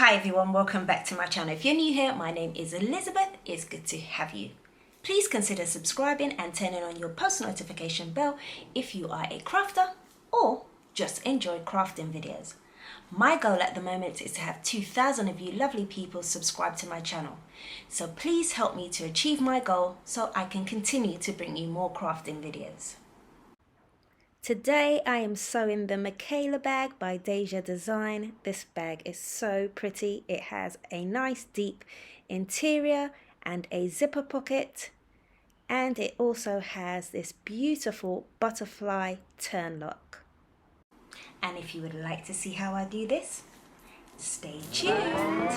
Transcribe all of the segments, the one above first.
Hi everyone, welcome back to my channel. If you're new here, my name is Elizabeth. It's good to have you. Please consider subscribing and turning on your post notification bell if you are a crafter or just enjoy crafting videos. My goal at the moment is to have 2,000 of you lovely people subscribe to my channel. So please help me to achieve my goal so I can continue to bring you more crafting videos. Today I am sewing the Makayla bag by Deja Design. This bag is so pretty. It has a nice deep interior and a zipper pocket, and it also has this beautiful butterfly turn lock. And if you would like to see how I do this, stay tuned.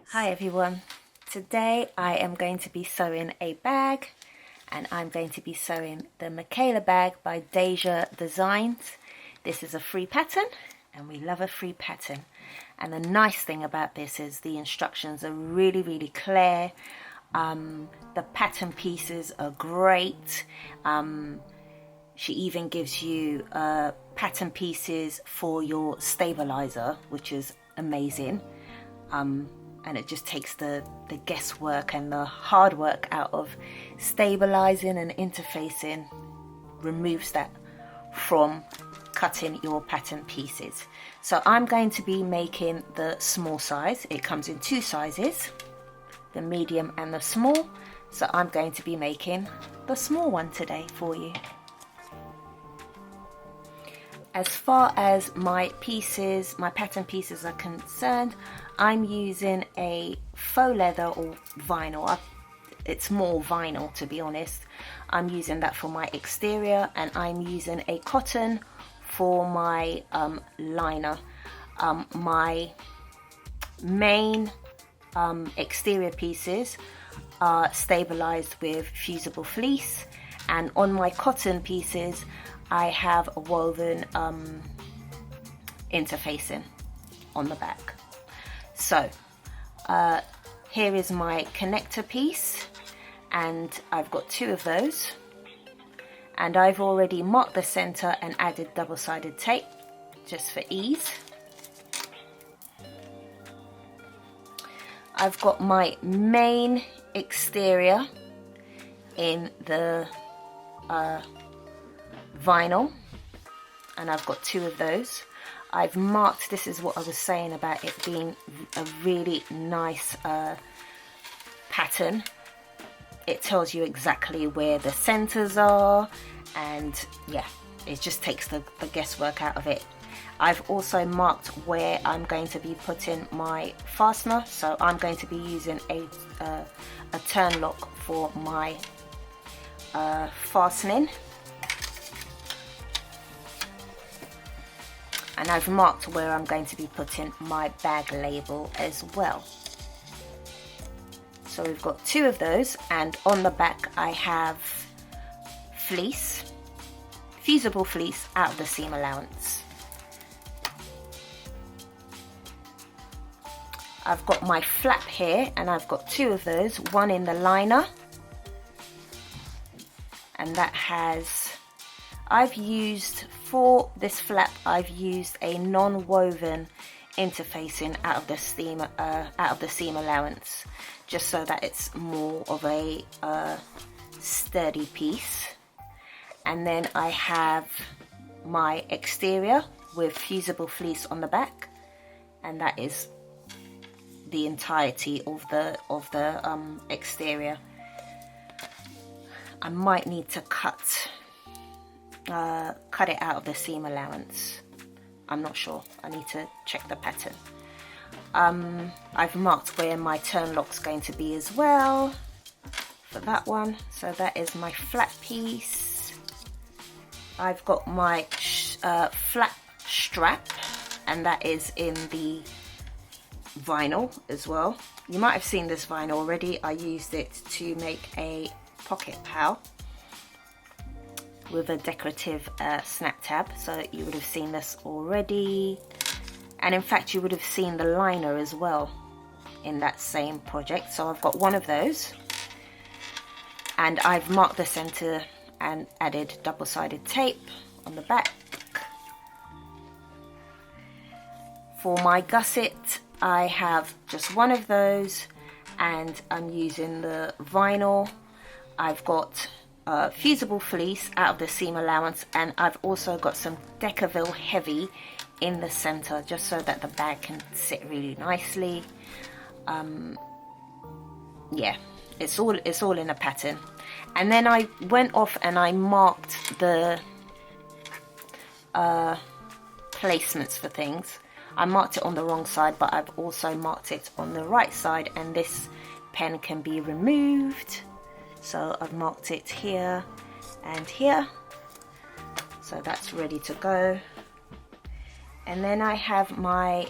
Hi everyone, today I am going to be sewing a bag, and I'm going to be sewing the Makayla bag by Deja Designs. This is a free pattern and we love a free pattern, and the nice thing about this is the instructions are really clear. The pattern pieces are great. She even gives you pattern pieces for your stabilizer, which is amazing. And it just takes the guesswork and the hard work out of stabilizing and interfacing, removes that from cutting your pattern pieces. So I'm going to be making the small size. It comes in two sizes, the medium and the small. So I'm going to be making the small one today for you. As far as my pieces, my pattern pieces are concerned, I'm using a faux leather or vinyl. It's more vinyl, to be honest. I'm using that for my exterior, and I'm using a cotton for my liner. My main exterior pieces are stabilized with fusible fleece, and on my cotton pieces I have a woven interfacing on the back. So here is my connector piece, and I've got two of those, and I've already marked the center and added double-sided tape just for ease. I've got my main exterior in the vinyl, and I've got two of those. I've marked, this is what I was saying about it being a really nice pattern. It tells you exactly where the centers are, and yeah, it just takes the guesswork out of it. I've also marked where I'm going to be putting my fastener, so I'm going to be using a turn lock for my fastening. And I've marked where I'm going to be putting my bag label as well. So we've got two of those, and on the back I have fleece, fusible fleece out of the seam allowance. I've got my flap here, and I've got two of those, one in the liner, and that has, I've used, for this flap, I've used a non-woven interfacing out of the seam allowance, just so that it's more of a sturdy piece. And then I have my exterior with fusible fleece on the back, and that is the entirety of the exterior. I might need to cut it out of the seam allowance. I'm not sure. I need to check the pattern. I've marked where my turn lock's going to be as well for that one. So that is my flat piece. I've got my flat strap, and that is in the vinyl as well. You might have seen this vinyl already. I used it to make a pocket pal with a decorative snap tab, so you would have seen this already, and in fact you would have seen the liner as well in that same project. So I've got one of those, and I've marked the center and added double-sided tape on the back. For my gusset, I have just one of those, and I'm using the vinyl. I've got fusible fleece out of the seam allowance, and I've also got some Decaville heavy in the center, just so that the bag can sit really nicely. Yeah, it's all in a pattern. And then I went off and I marked the placements for things. I marked it on the wrong side, but I've also marked it on the right side, and this pen can be removed. So I've marked it here and here, so that's ready to go. And then I have my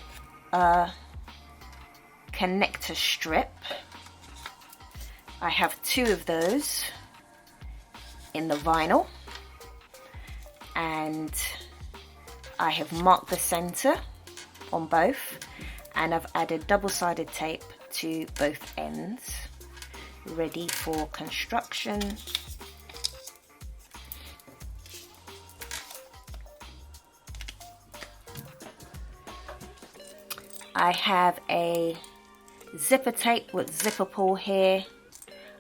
connector strip. I have two of those in the vinyl, and I have marked the center on both, and I've added double-sided tape to both ends, ready for construction. I have a zipper tape with zipper pull here.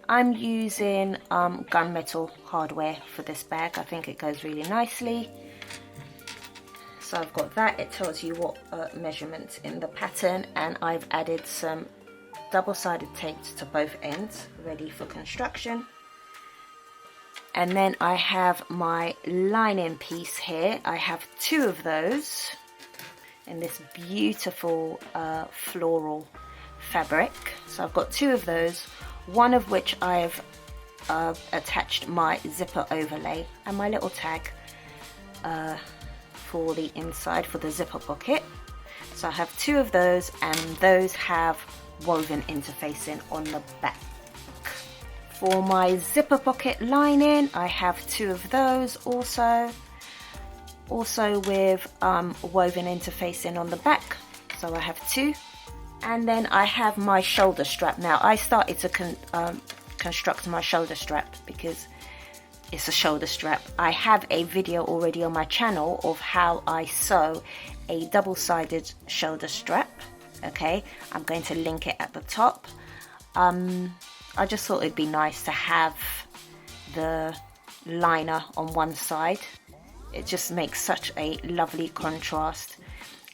I'm using gunmetal hardware for this bag. I think it goes really nicely. So I've got that. It tells you what measurements in the pattern, and I've added some double-sided tapes to both ends, ready for construction. And then I have my lining piece here. I have two of those in this beautiful floral fabric. So I've got two of those, one of which I've attached my zipper overlay and my little tag for the inside for the zipper pocket. So I have two of those, and those have woven interfacing on the back. For my zipper pocket lining, I have two of those also with woven interfacing on the back. So I have two. And then I have my shoulder strap. Now I started to construct my shoulder strap because it's a shoulder strap. I have a video already on my channel of how I sew a double-sided shoulder strap. Okay, I'm going to link it at the top. I just thought it'd be nice to have the liner on one side. It just makes such a lovely contrast.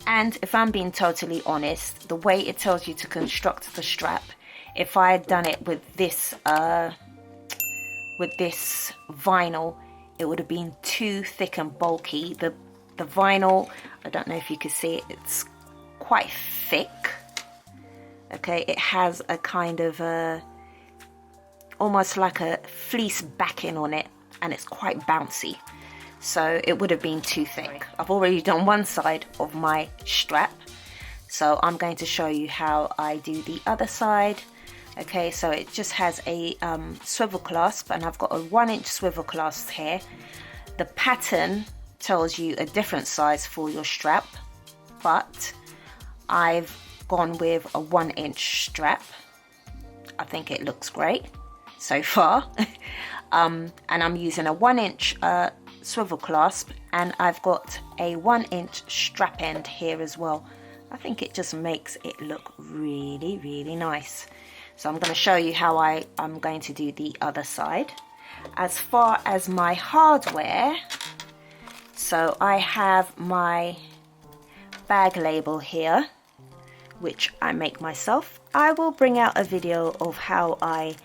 And if I'm being totally honest, the way it tells you to construct the strap, if I had done it with this vinyl, it would have been too thick and bulky. The vinyl, I don't know if you can see it, it's quite thick. Okay, it has a kind of almost like a fleece backing on it, and it's quite bouncy. So it would have been too thick. I've already done one side of my strap, so I'm going to show you how I do the other side. Okay, so it just has a swivel clasp, and I've got a 1-inch swivel clasp here. The pattern tells you a different size for your strap, but I've gone with a 1-inch strap. I think it looks great so far. And I'm using a 1-inch swivel clasp, and I've got a 1-inch strap end here as well. I think it just makes it look really, really nice. So I'm going to show you how I'm going to do the other side. As far as my hardware, so I have my bag label here, which I make myself. I will bring out a video of how I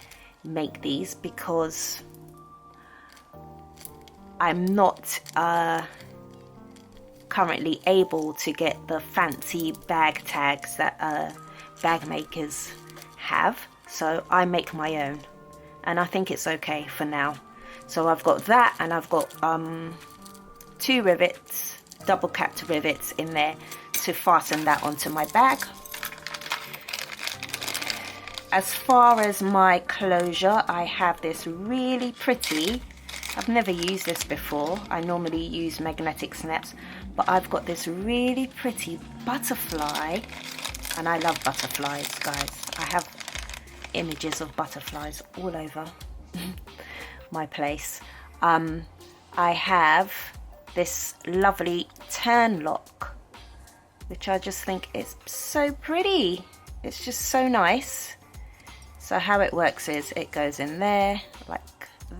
make these because I'm not currently able to get the fancy bag tags that bag makers have, so I make my own, and I think it's okay for now. So I've got that, and I've got 2 rivets, double capped rivets in there to fasten that onto my bag. As far as my closure, I have this really pretty, I've never used this before, I normally use magnetic snaps, but I've got this really pretty butterfly And I love butterflies, guys. I have images of butterflies all over my place. I have this lovely turn lock, which I just think is so pretty. It's just so nice. So how it works is it goes in there like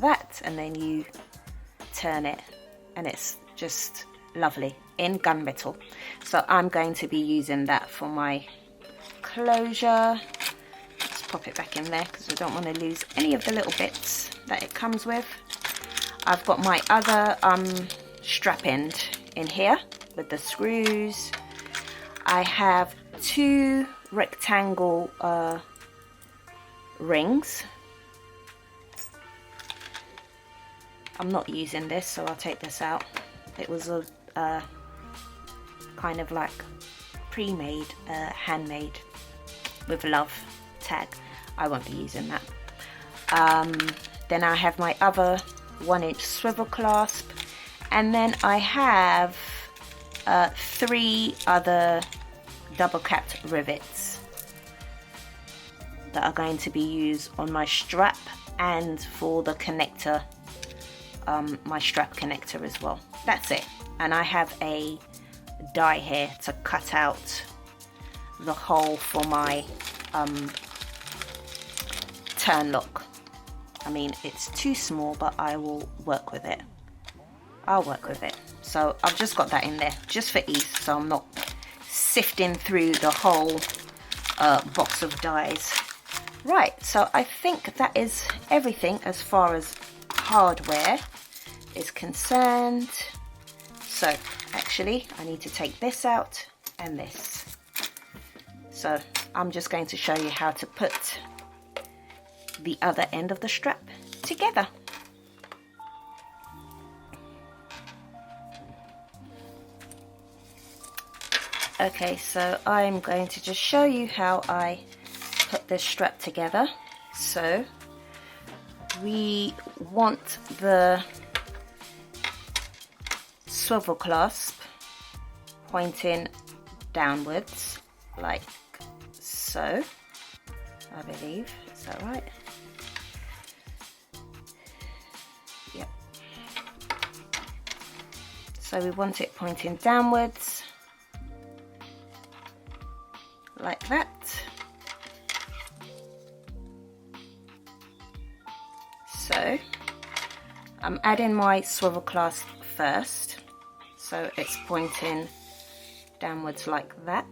that, and then you turn it, and it's just lovely in gunmetal. So I'm going to be using that for my closure. Let's pop it back in there because I don't want to lose any of the little bits that it comes with. I've got my other strap end in here with the screws. I have 2 rectangle rings. I'm not using this, so I'll take this out. It was a kind of like pre-made, handmade with love tag. I won't be using that. Then I have my other 1-inch swivel clasp, and then I have 3 other double capped rivets that are going to be used on my strap and for the connector, my strap connector as well. That's it. And I have a die here to cut out the hole for my turn lock. I mean, it's too small, but I will work with it. I'll work with it. So I've just got that in there just for ease, so I'm not sifting through the whole box of dies. Right, so I think that is everything as far as hardware is concerned. So actually I need to take this out and this. So I'm just going to show you how to put the other end of the strap together. Okay, so I'm going to just show you how I put this strap together. So we want the swivel clasp pointing downwards like so, I believe. Is that right? Yep. So we want it pointing downwards like that. So I'm adding my swivel clasp first, so it's pointing downwards like that.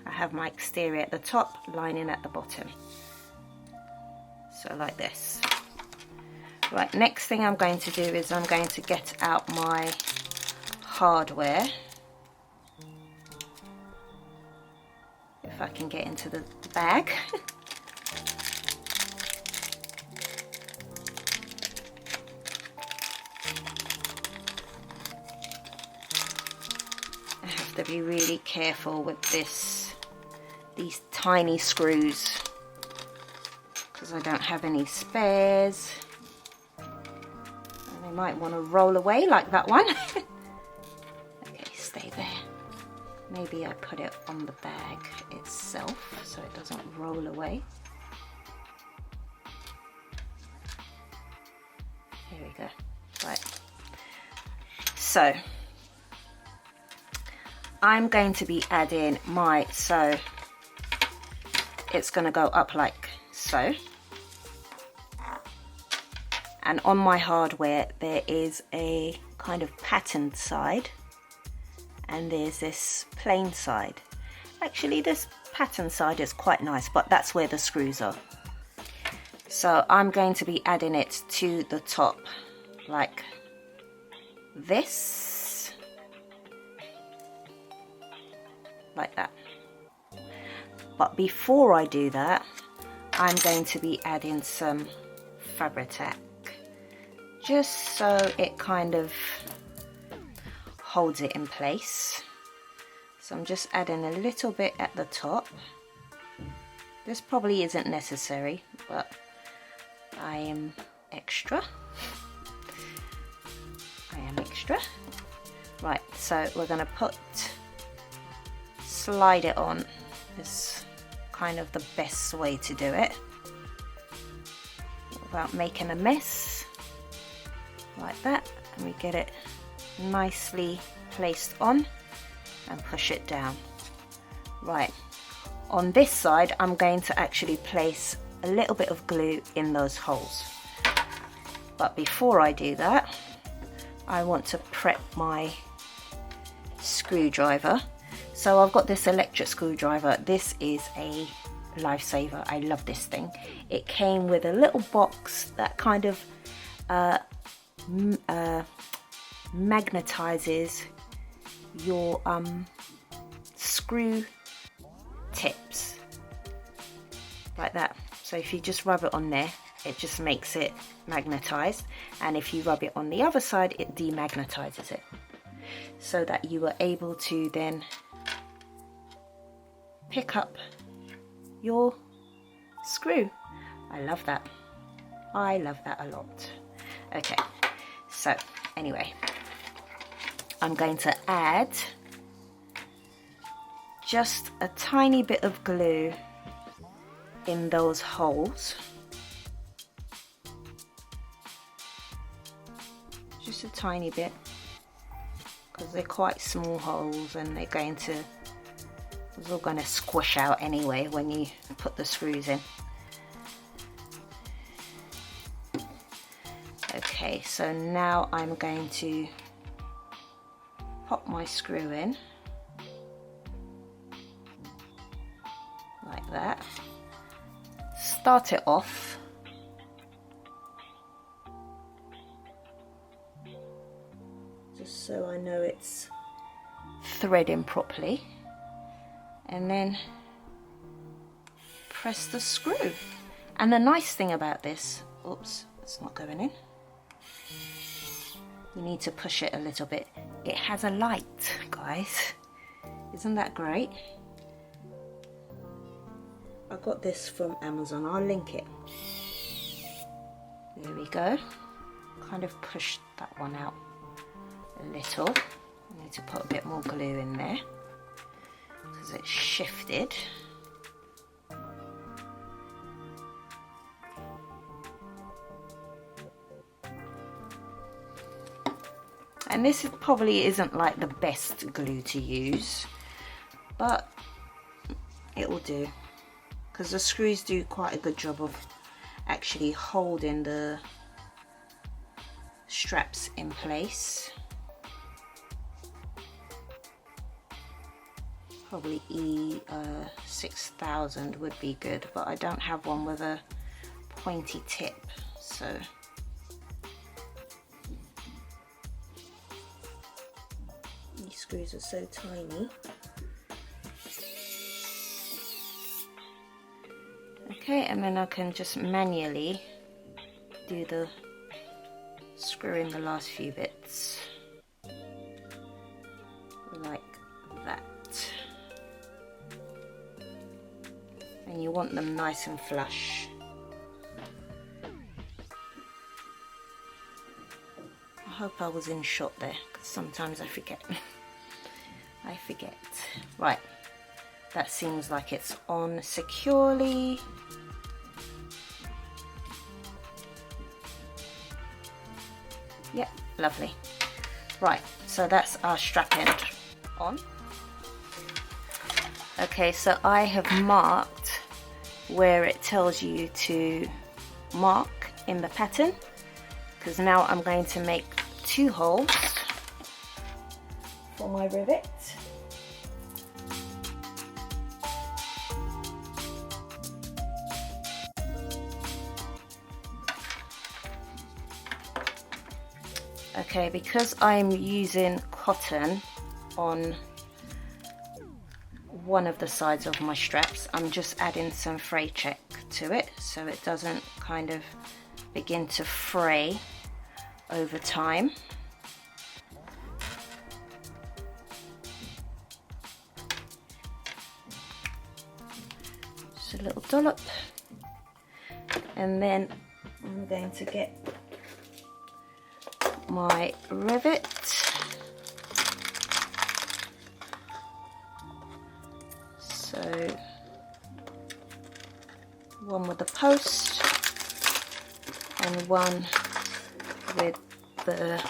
I have my exterior at the top, lining at the bottom, so like this. Right, next thing I'm going to do is I'm going to get out my hardware. If I can get into the bag. I have to be really careful with these tiny screws, because I don't have any spares. And they might want to roll away like that one. Okay, stay there. Maybe I put it on the bag itself so it doesn't roll away. Here we go. Right. So I'm going to be adding my, so it's going to go up like so. And on my hardware there is a kind of patterned side, and there's this plain side. Actually this pattern side is quite nice, but that's where the screws are. So I'm going to be adding it to the top like this, like that. But before I do that, I'm going to be adding some Fabri-Tac, just so it kind of holds it in place. So I'm just adding a little bit at the top. This probably isn't necessary, but I am extra. I am extra. Right, so we're going to slide it on as kind of the best way to do it without making a mess, like that, and we get it nicely placed on and push it down. Right, on this side I'm going to actually place a little bit of glue in those holes, but before I do that I want to prep my screwdriver. So I've got this electric screwdriver. This is a lifesaver. I love this thing. It came with a little box that kind of magnetizes your screw tips like that. So if you just rub it on there, it just makes it magnetized, and if you rub it on the other side, it demagnetizes it, so that you are able to then pick up your screw. I love that. I love that a lot. Okay, so anyway, I'm going to add just a tiny bit of glue in those holes. Just a tiny bit, because they're quite small holes and they're going to, it's all going to squish out anyway when you put the screws in. Okay, so now I'm going to pop my screw in like that. Start it off. Just so I know it's threading properly, and then press the screw. And the nice thing about this, oops, it's not going in. You need to push it a little bit. It has a light, guys. Isn't that great? I got this from Amazon. I'll link it. There we go. Kind of push that one out a little. I need to put a bit more glue in there because it's shifted. And this probably isn't like the best glue to use, but it will do, because the screws do quite a good job of actually holding the straps in place. Probably E6000 would be good, but I don't have one with a pointy tip, so these screws are so tiny. Okay, and then I can just manually do the screw in the last few bits like that. And you want them nice and flush. I hope I was in shot there, because sometimes I forget. I forget. Right, that seems like it's on securely. Yep, lovely. Right, so that's our strap end on. Okay, so I have marked where it tells you to mark in the pattern, because now I'm going to make 2 holes for my rivet. Okay, because I'm using cotton on one of the sides of my straps, I'm just adding some fray check to it so it doesn't kind of begin to fray over time. Just a little dollop, and then I'm going to get my rivet. So one with the post and one with the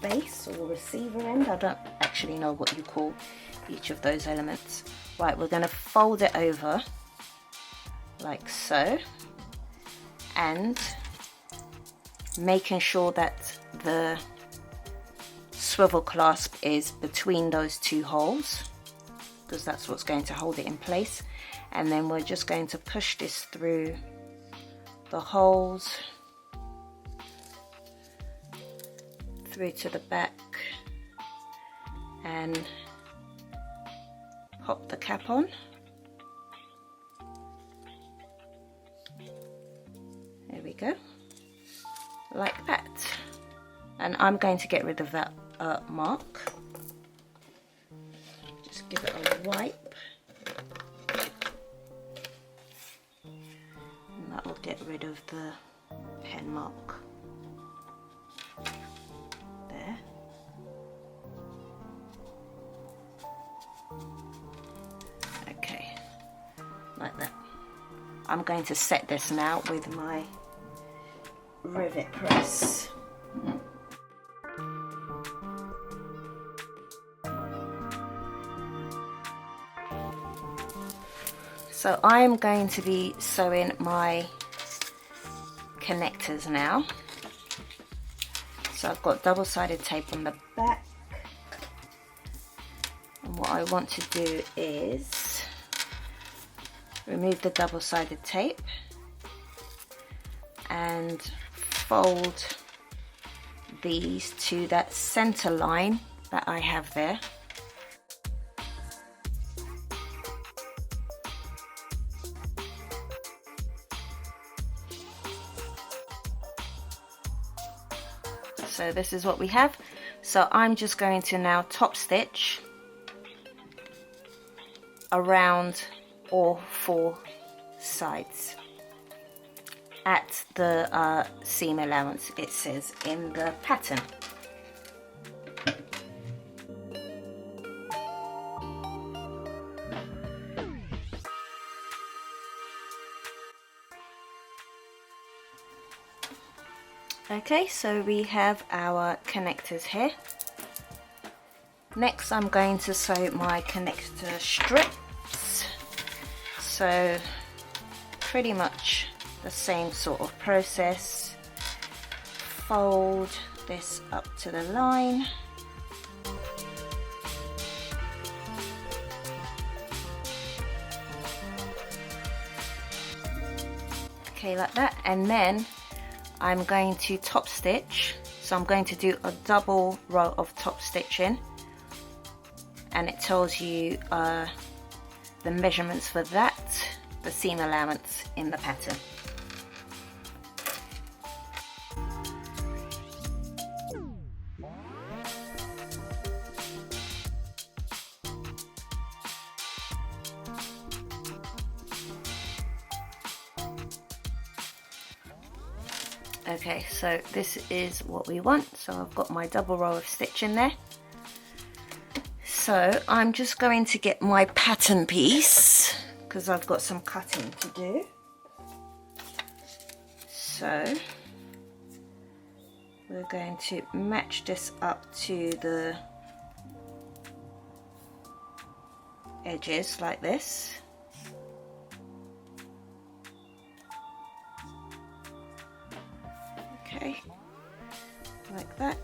base or receiver end. I don't actually know what you call each of those elements. Right, we're going to fold it over like so, and making sure that the swivel clasp is between those two holes, because that's what's going to hold it in place. And then we're just going to push this through the holes through to the back and pop the cap on. There we go, like that. And I'm going to get rid of that mark. Just give it a wipe, and that will get rid of the pen mark there. Okay, like that. I'm going to set this now with my rivet press. So I'm going to be sewing my connectors now. So I've got double-sided tape on the back, and what I want to do is remove the double-sided tape and fold these to that center line that I have there. So this is what we have. So I'm just going to now top stitch around all four sides at the seam allowance it says in the pattern. Okay, so we have our connectors here. Next I'm going to sew my connector strips. So pretty much the same sort of process. Fold this up to the line. Okay, like that, and then I'm going to top stitch. So I'm going to do a double row of top stitching, and it tells you the measurements for that, the seam allowance in the pattern. Okay, so this is what we want. So I've got my double row of stitch in there. So I'm just going to get my pattern piece because I've got some cutting to do. So we're going to match this up to the edges like this. Okay, like that.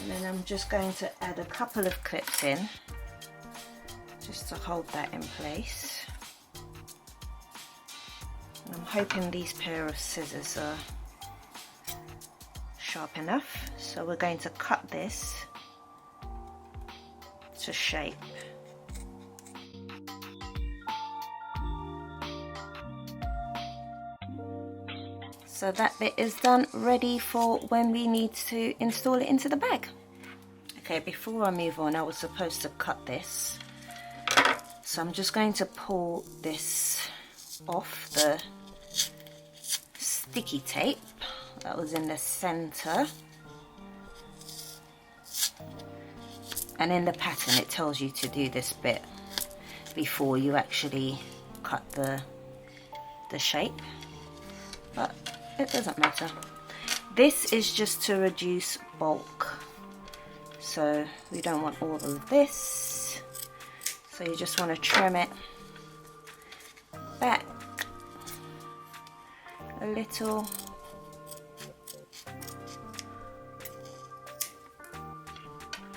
And then I'm just going to add a couple of clips in just to hold that in place. And I'm hoping these pair of scissors are sharp enough. So we're going to cut this to shape. So that bit is done, ready for when we need to install it into the bag. Okay, before I move on, I was supposed to cut this. So I'm just going to pull this off the sticky tape that was in the center. And in the pattern it tells you to do this bit before you actually cut the shape, but it doesn't matter. This is just to reduce bulk, so we don't want all of this, so you just want to trim it back a little.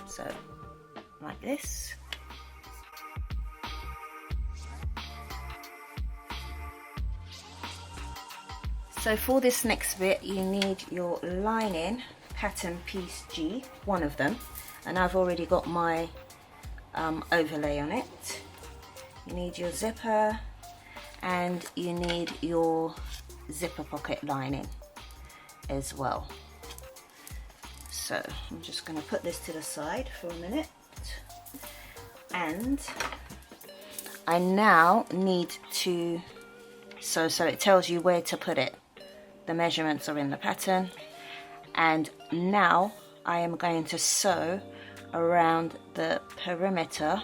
So like this. So for this next bit you need your lining pattern piece G, one of them, and I've already got my overlay on it. You need your zipper and you need your zipper pocket lining as well. So I'm just going to put this to the side for a minute, and I now need to, so it tells you where to put it. The measurements are in the pattern, and now I am going to sew around the perimeter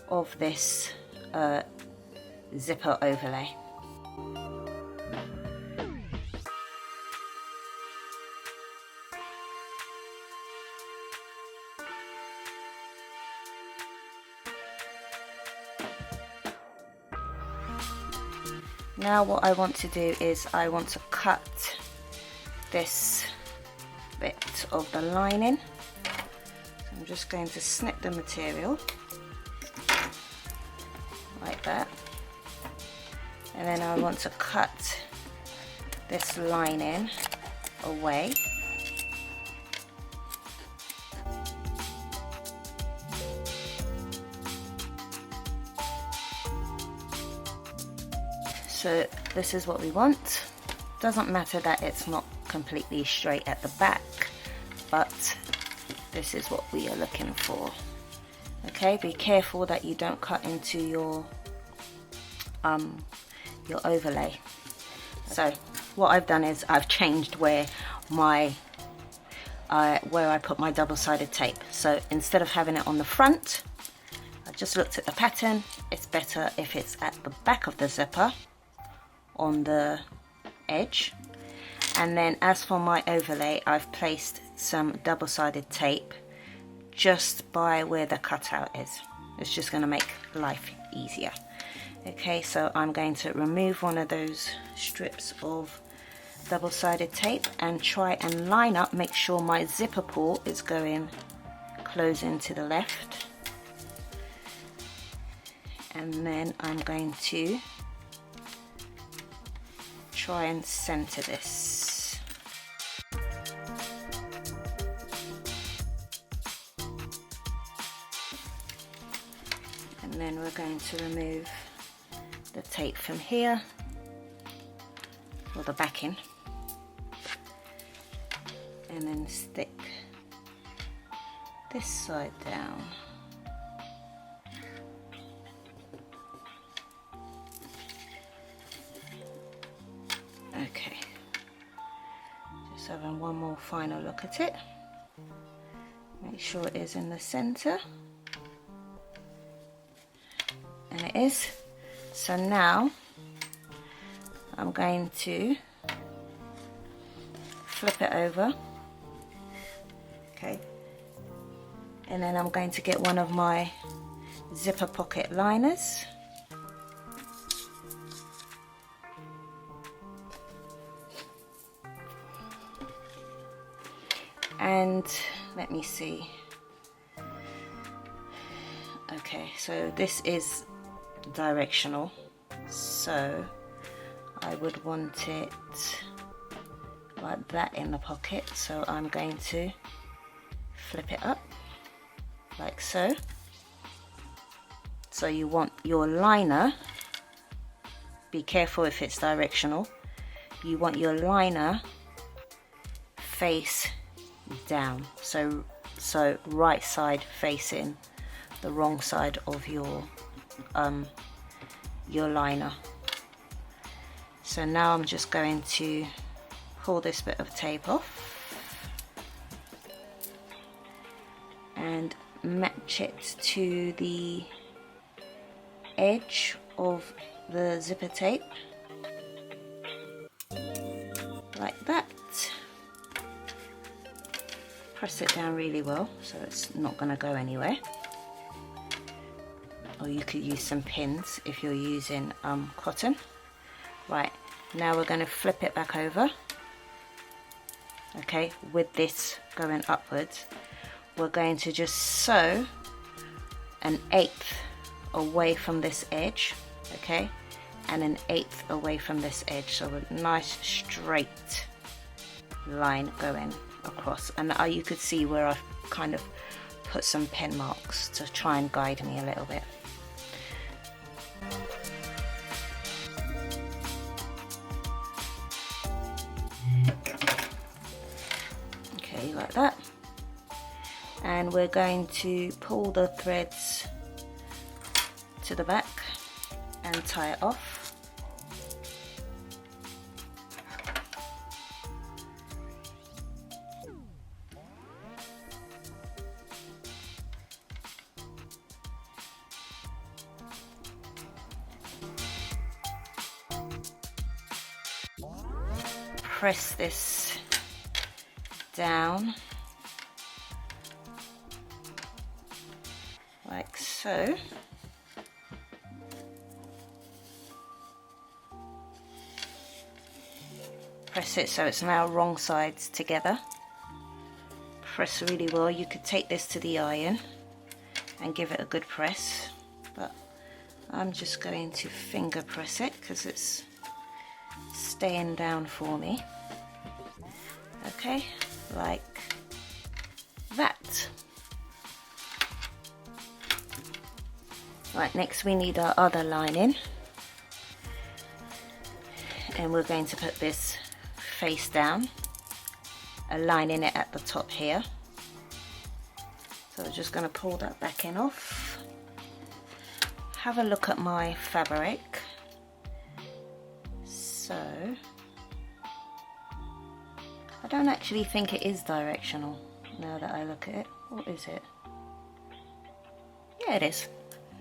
of this zipper overlay. Now what I want to do is I want to cut this bit of the lining. So I'm just going to snip the material like that, and then I want to cut this lining away. So this is what we want. Doesn't matter that it's not completely straight at the back, but this is what we are looking for. Okay, be careful that you don't cut into your overlay. So what I've done is I've changed where I put my double-sided tape. So instead of having it on the front, I just looked at the pattern. It's better if it's at the back of the zipper on the edge. And then as for my overlay, I've placed some double-sided tape just by where the cutout is. It's just going to make life easier. Okay, so I'm going to remove one of those strips of double-sided tape and try and line up, make sure my zipper pull is going close into the left, and then I'm going to try and center this. And then we're going to remove the tape from here, or the backing, and then stick this side down. Okay, just having one more final look at it. Make sure it is in the center, and it is. So now I'm going to flip it over, okay, and then I'm going to get one of my zipper pocket liners, and let me see. Okay, so this is directional, so I would want it like that in the pocket, so I'm going to flip it up like so. So you want your liner, be careful if it's directional, you want your liner face down, so right side facing the wrong side of your liner. So now I'm just going to pull this bit of tape off and match it to the edge of the zipper tape like that. Press it down really well so it's not going to go anywhere, or you could use some pins if you're using cotton. Right, now we're going to flip it back over. Okay, with this going upwards, we're going to just sew 1/8 away from this edge, okay, and 1/8 away from this edge, so a nice straight line going across. And you could see where I've kind of put some pen marks to try and guide me a little bit. Okay, like that. And we're going to pull the threads to the back and tie it off. Press this down like so. Press it so it's now wrong sides together. Press really well. You could take this to the iron and give it a good press, but I'm just going to finger press it because it's staying down for me. Okay, like that. Right, next we need our other lining, and we're going to put this face down, aligning it at the top here. So we're just going to pull that backing off. Have a look at my fabric. So I don't actually think it is directional now that I look at it. What is it? Yeah, it is.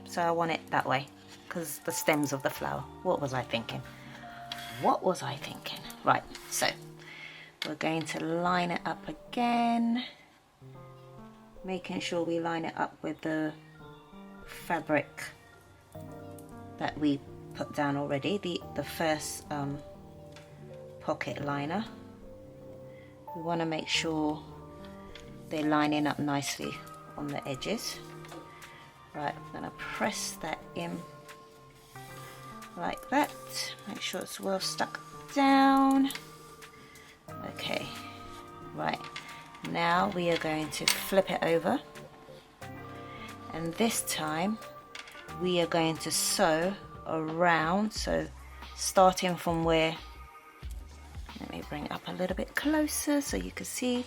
So I want it that way because the stems of the flower. What was I thinking? What was I thinking? Right, so we're going to line it up again, making sure we line it up with the fabric that we put down already, the first pocket liner. We want to make sure they're lining up nicely on the edges. Right, I'm going to press that in like that. Make sure it's well stuck down. Okay, right, now we are going to flip it over, and this time we are going to sew around, so starting from where, let me bring it up a little bit closer so you can see.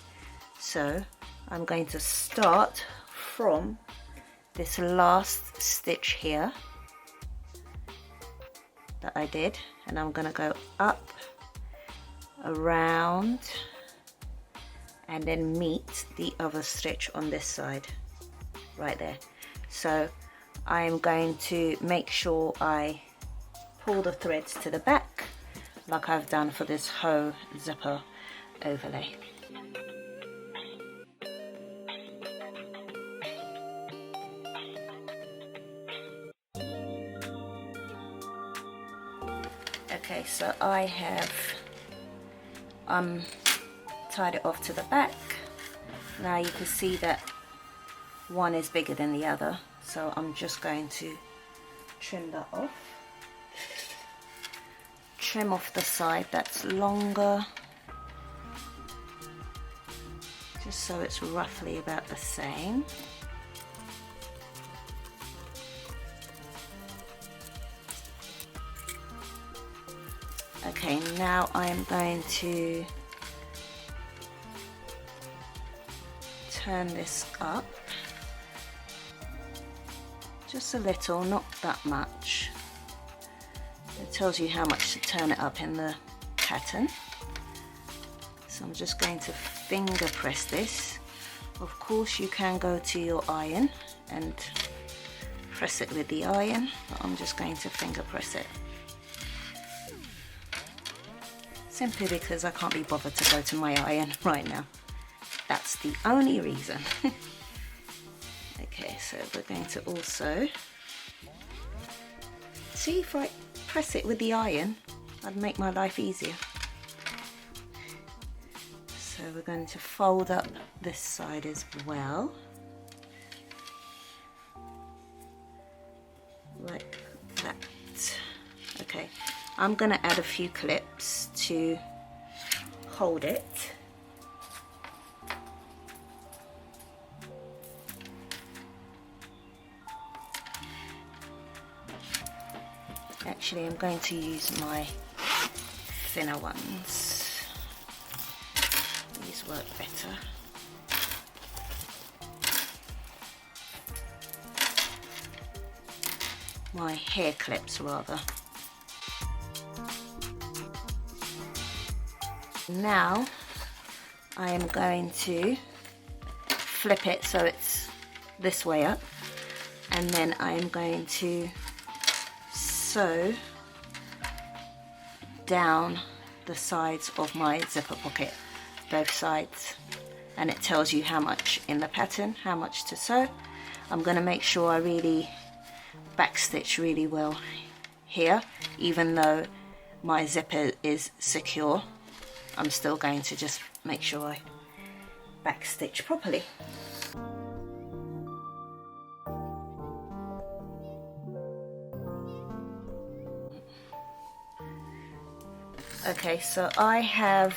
So I'm going to start from this last stitch here that I did, and I'm going to go up, around, and then meet the other stitch on this side right there. So I am going to make sure I pull the threads to the back like I've done for this hoe zipper overlay. Okay, so I have tied it off to the back. Now you can see that one is bigger than the other, so I'm just going to trim that off. Trim off the side that's longer, just so it's roughly about the same. Okay, now I am going to turn this up just a little, not that much. It tells you how much to turn it up in the pattern. So I'm just going to finger press this Of course you can go to your iron and press it with the iron, but I'm just going to finger press it. Simply because I can't be bothered to go to my iron right now. That's the only reason. Okay, so we're going to also see if I press it with the iron, I'd make my life easier. So we're going to fold up this side as well, like that. Okay, I'm going to add a few clips to hold it. Actually, I'm going to use my thinner ones. These work better. My hair clips rather. Now I am going to flip it so it's this way up, and then I am going to sew down the sides of my zipper pocket, both sides, and it tells you how much in the pattern, how much to sew. I'm going to make sure I really backstitch really well here, even though my zipper is secure. I'm still going to just make sure I backstitch properly. Okay, so I have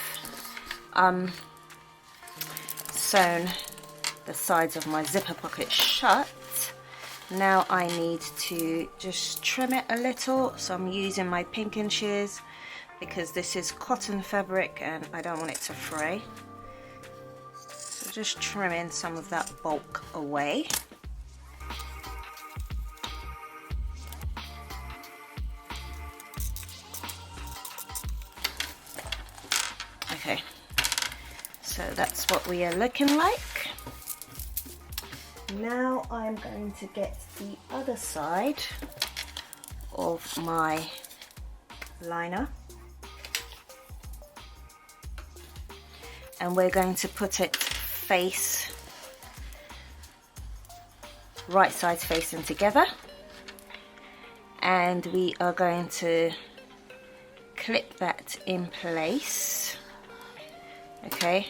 sewn the sides of my zipper pocket shut. Now I need to just trim it a little, so I'm using my pinking shears because this is cotton fabric and I don't want it to fray. So just trimming some of that bulk away. Okay, so that's what we are looking like. Now I'm going to get the other side of my liner, and we're going to put it right sides facing together, and we are going to clip that in place. Okay,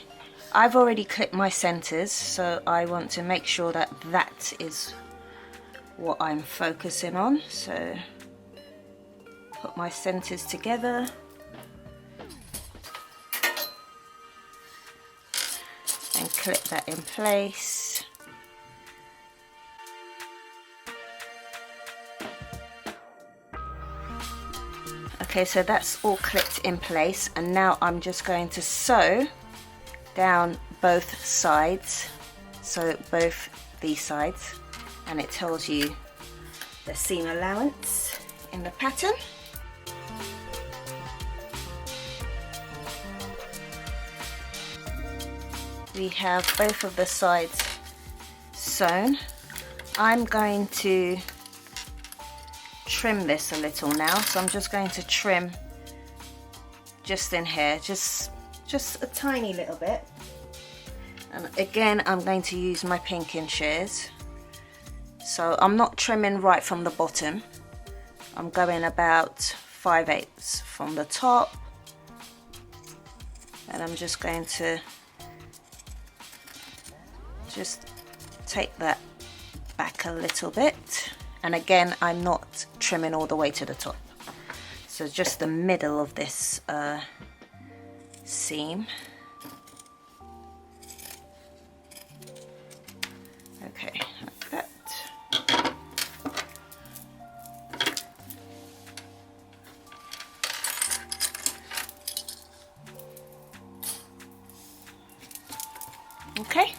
I've already clipped my centers, so I want to make sure that that is what I'm focusing on. So put my centers together and clip that in place. Okay, so that's all clipped in place, and now I'm just going to sew down both sides, so both these sides, and it tells you the seam allowance in the pattern. We have both of the sides sewn. I'm going to trim this a little now, so I'm just going to trim just in here, just a tiny little bit. And again, I'm going to use my pinking shears, so I'm not trimming right from the bottom. I'm going about 5/8 from the top, and I'm just going to just take that back a little bit. And again, I'm not trimming all the way to the top, so just the middle of this seam. Okay, like that. Okay,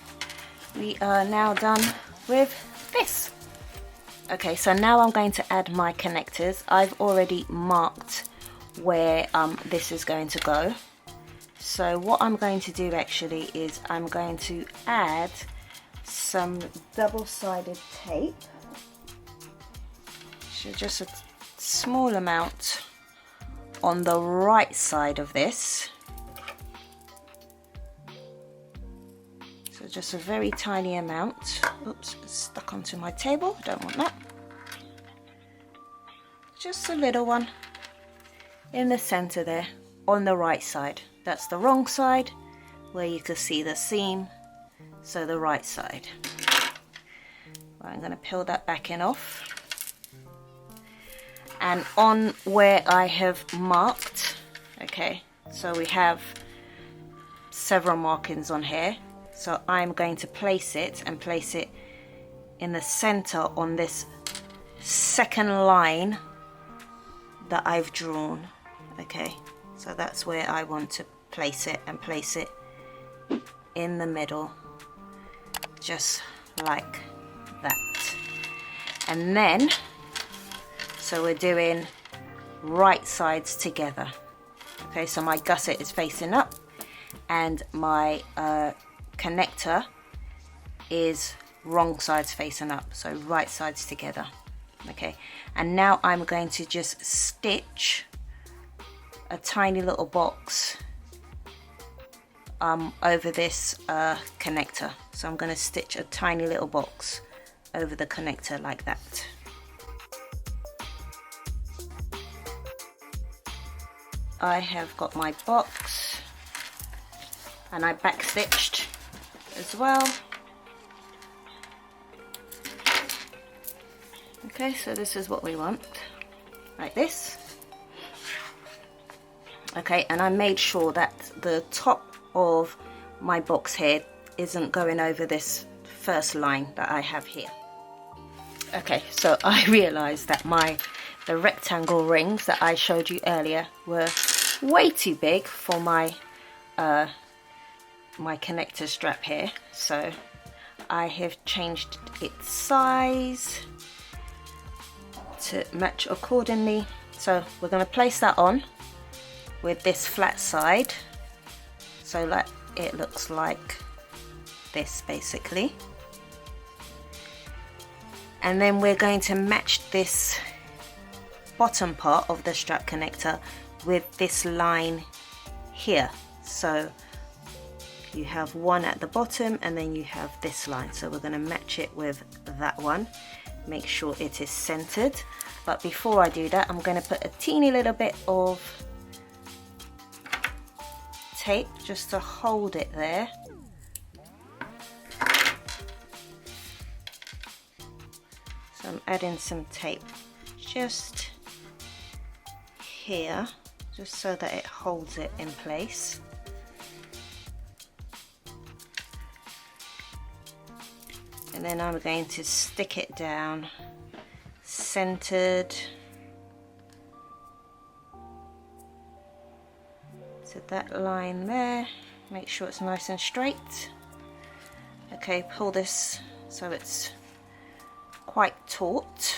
we are now done with this. Okay, so now I'm going to add my connectors. I've already marked where this is going to go. So what I'm going to do actually is I'm going to add some double-sided tape. So just a small amount on the right side of this. So just a very tiny amount. Oops, it's stuck onto my table. Don't want that. Just a little one in the center there on the right side. That's the wrong side where you can see the seam, so the right side. Right, I'm going to peel that back in off. And on where I have marked, okay, so we have several markings on here. So I'm going to place it in the center on this second line that I've drawn. Okay, so that's where I want to place it, and place it in the middle, just like that. And then, so we're doing right sides together. Okay, so my gusset is facing up and my connector is wrong sides facing up, so right sides together. Okay, and now I'm going to just stitch a tiny little box over this connector. So I'm going to stitch a tiny little box over the connector like that. I have got my box and I back stitched as well. Okay, so this is what we want, like this. Okay, and I made sure that the top of my box here isn't going over this first line that I have here. Okay, so I realized that the rectangle rings that I showed you earlier were way too big for my my connector strap here, so I have changed its size to match accordingly. So we're going to place that on with this flat side, so that it looks like this basically. And then we're going to match this bottom part of the strap connector with this line here. So you have one at the bottom and then you have this line, so we're going to match it with that one. Make sure it is centered, but before I do that I'm going to put a teeny little bit of tape just to hold it there. So I'm adding some tape just here, just so that it holds it in place. And then I'm going to stick it down centered to that line there. Make sure it's nice and straight. Okay, pull this so it's quite taut,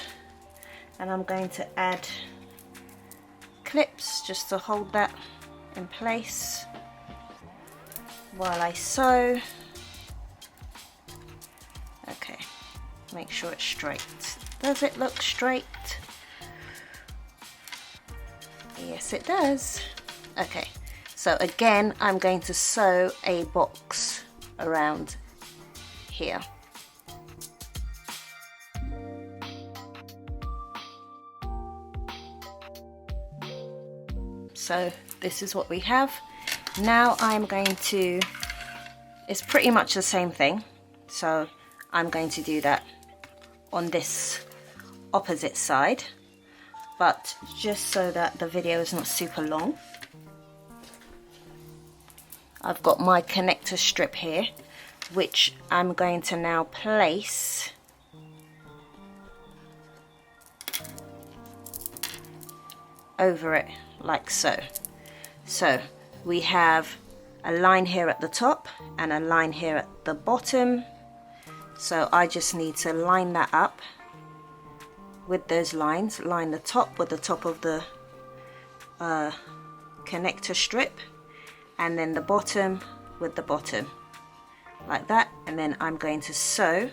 and I'm going to add clips just to hold that in place while I sew. Okay, make sure it's straight. Does it look straight? Yes, it does. Okay, so again I'm going to sew a box around here. So this is what we have. Now I'm going to, it's pretty much the same thing, so I'm going to do that on this opposite side, but just so that the video is not super long, I've got my connector strip here, which I'm going to now place over it like so. So we have a line here at the top and a line here at the bottom, so I just need to line that up with those lines. Line the top with the top of the connector strip, and then the bottom with the bottom, like that, and then I'm going to sew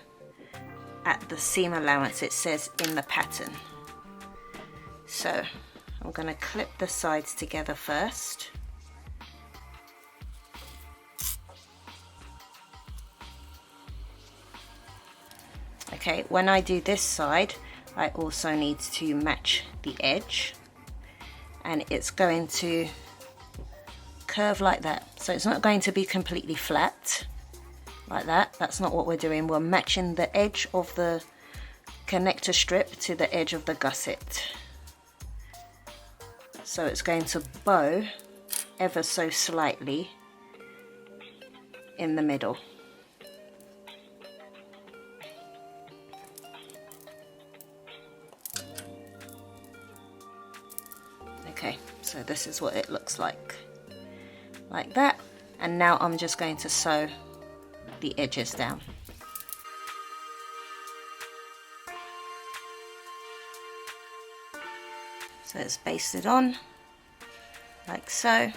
at the seam allowance it says in the pattern. So I'm going to clip the sides together first. Okay, when I do this side, I also need to match the edge, and it's going to curve like that. So it's not going to be completely flat like that. That's not what we're doing. We're matching the edge of the connector strip to the edge of the gusset. So it's going to bow ever so slightly in the middle. Okay, so this is what it looks like that. And now I'm just going to sew the edges down. So it's basted on like so.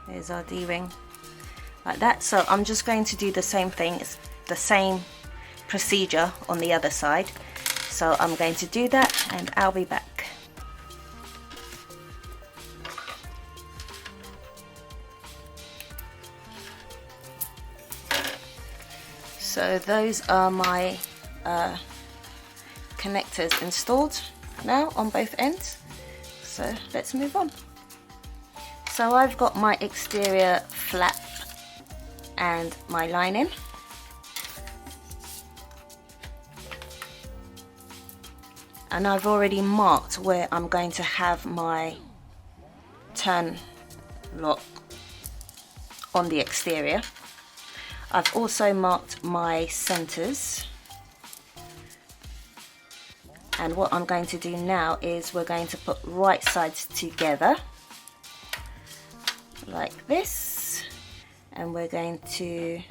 Here's our D-ring like that. So I'm just going to do the same thing. It's the same procedure on the other side. So I'm going to do that and I'll be back. So those are my connectors installed now on both ends. So let's move on. So I've got my exterior flap and my lining. And I've already marked where I'm going to have my turn lock on the exterior. I've also marked my centers, and what I'm going to do now is we're going to put right sides together like this, and we're going to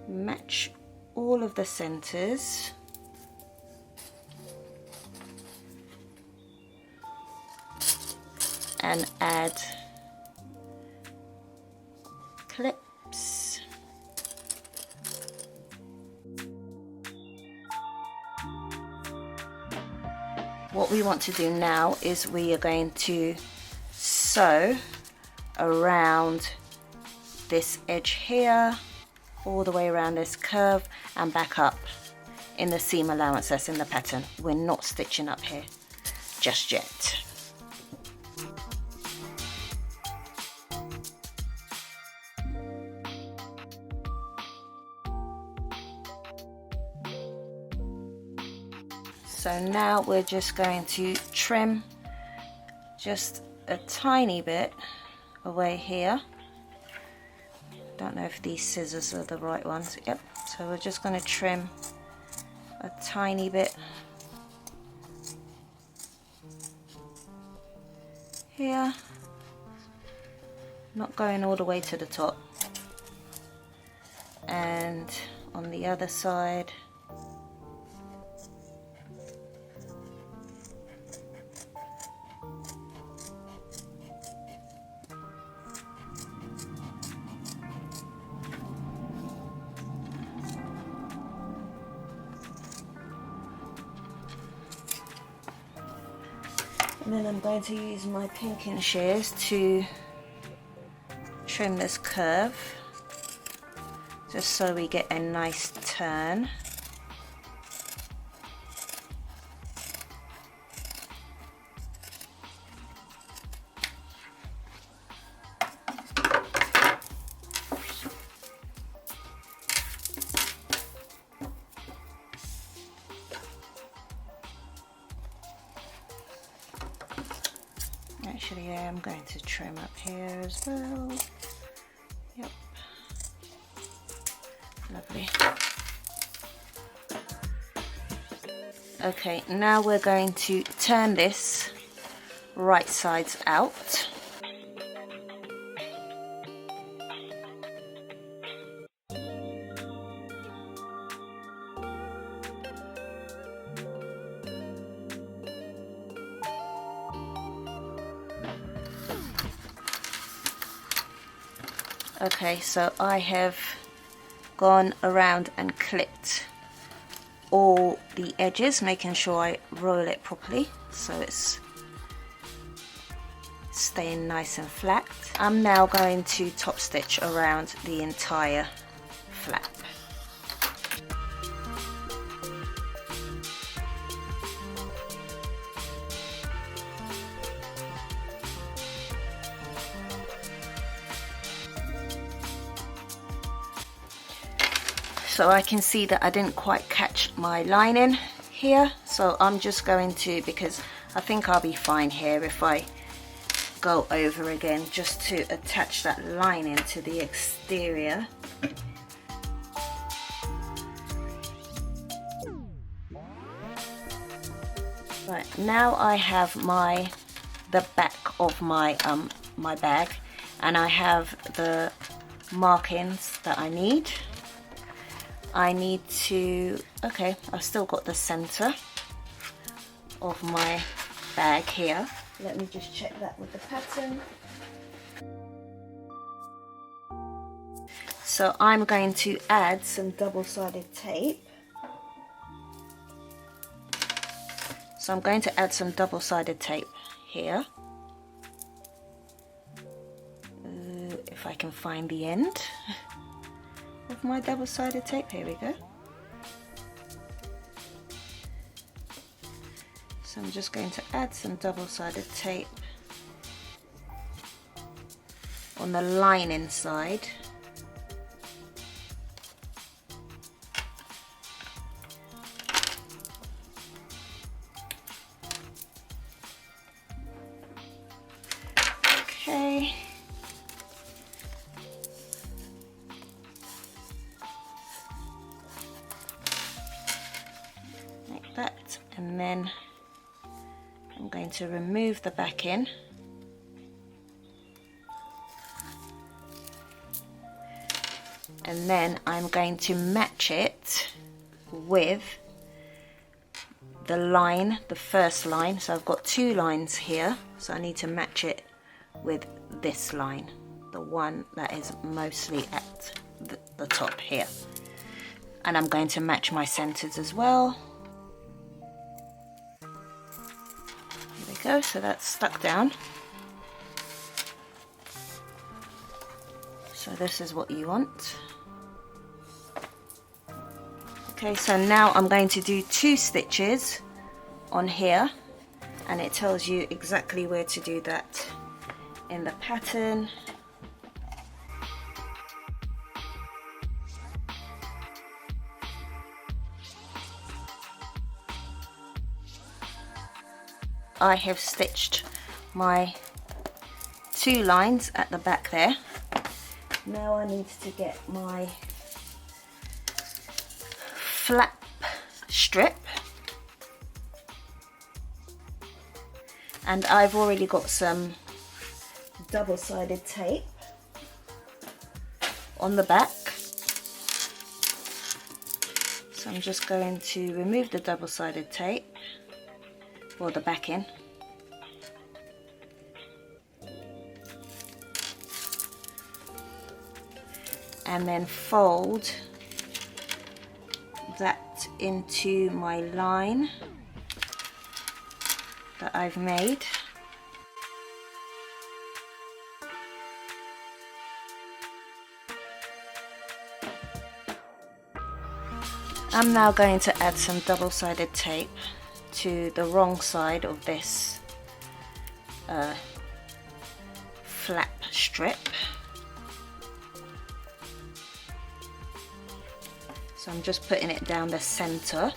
match all of the centers and add clips. What we want to do now is we are going to sew around this edge here, all the way around this curve and back up in the seam allowance that's in the pattern. We're not stitching up here just yet. So now we're just going to trim just a tiny bit away here. Don't know if these scissors are the right ones. Yep, so we're just going to trim a tiny bit here, not going all the way to the top, and on the other side and then I'm going to use my pinking shears to trim this curve just so we get a nice turn. Actually, yeah, I'm going to trim up here as well. Yep. Lovely. Okay, now we're going to turn this right sides out. Okay, so I have gone around and clipped all the edges, making sure I roll it properly so it's staying nice and flat. I'm now going to top stitch around the entire flap. So I can see that I didn't quite catch my lining here, so I'm just going to, because I think I'll be fine here if I go over again, just to attach that lining to the exterior. Right, now I have the back of my my bag, and I have the markings that I need. I need to, okay, I've still got the center of my bag here. Let me just check that with the pattern. So I'm going to add some double-sided tape. So I'm going to add some double-sided tape here. If I can find the end of my double-sided tape, here we go. So I'm just going to add some double-sided tape on the lining side. Okay. Like that, and then I'm going to remove the backing and then I'm going to match it with the line, the first line. So I've got two lines here, so I need to match it with this line, the one that is mostly at the top here, and I'm going to match my centers as well. Go, so that's stuck down. So this is what you want. Okay, so now I'm going to do 2 stitches on here, and it tells you exactly where to do that in the pattern. I have stitched my 2 lines at the back there. Now I need to get my flap strip, and I've already got some double-sided tape on the back. So I'm just going to remove the double-sided tape, or the backing, and then fold that into my line that I've made. I'm now going to add some double-sided tape to the wrong side of this flap strip. So I'm just putting it down the center.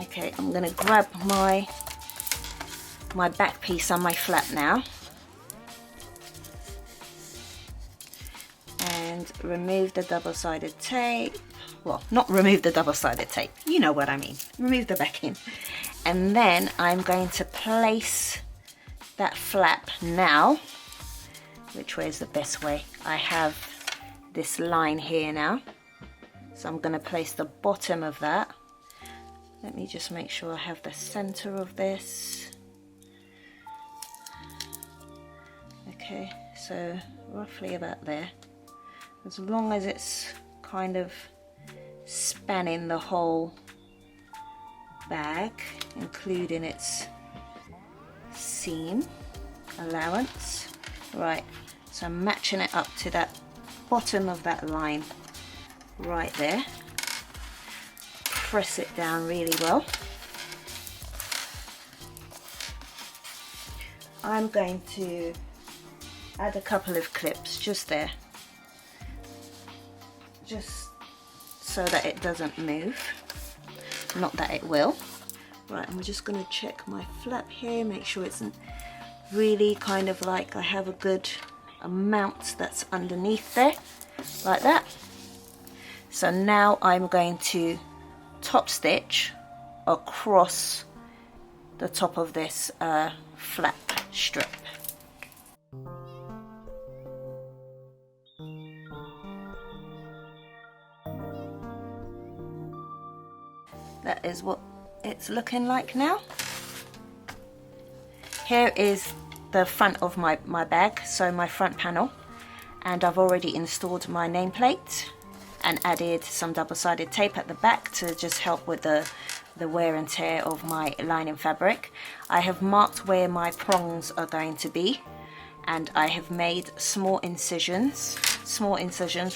Okay, I'm going to grab my back piece on my flap now and remove the double-sided tape. Well, not remove the double-sided tape, you know what I mean. Remove the backing. And then I'm going to place that flap now, which way is the best way? I have this line here now, so I'm going to place the bottom of that. Let me just make sure I have the center of this. Okay, so roughly about there. As long as it's kind of spanning the whole bag, including its seam allowance. Right, so I'm matching it up to that bottom of that line right there. Press it down really well. I'm going to add a couple of clips just there, just so that it doesn't move, not that it will. Right, I'm just going to check my flap here, make sure it's really kind of like I have a good amount that's underneath there, like that. So now I'm going to top stitch across the top of this flap strip. That is what it's looking like now. Here is the front of my bag, so my front panel, and I've already installed my nameplate and added some double-sided tape at the back to just help with the wear and tear of my lining fabric. I have marked where my prongs are going to be, and I have made small incisions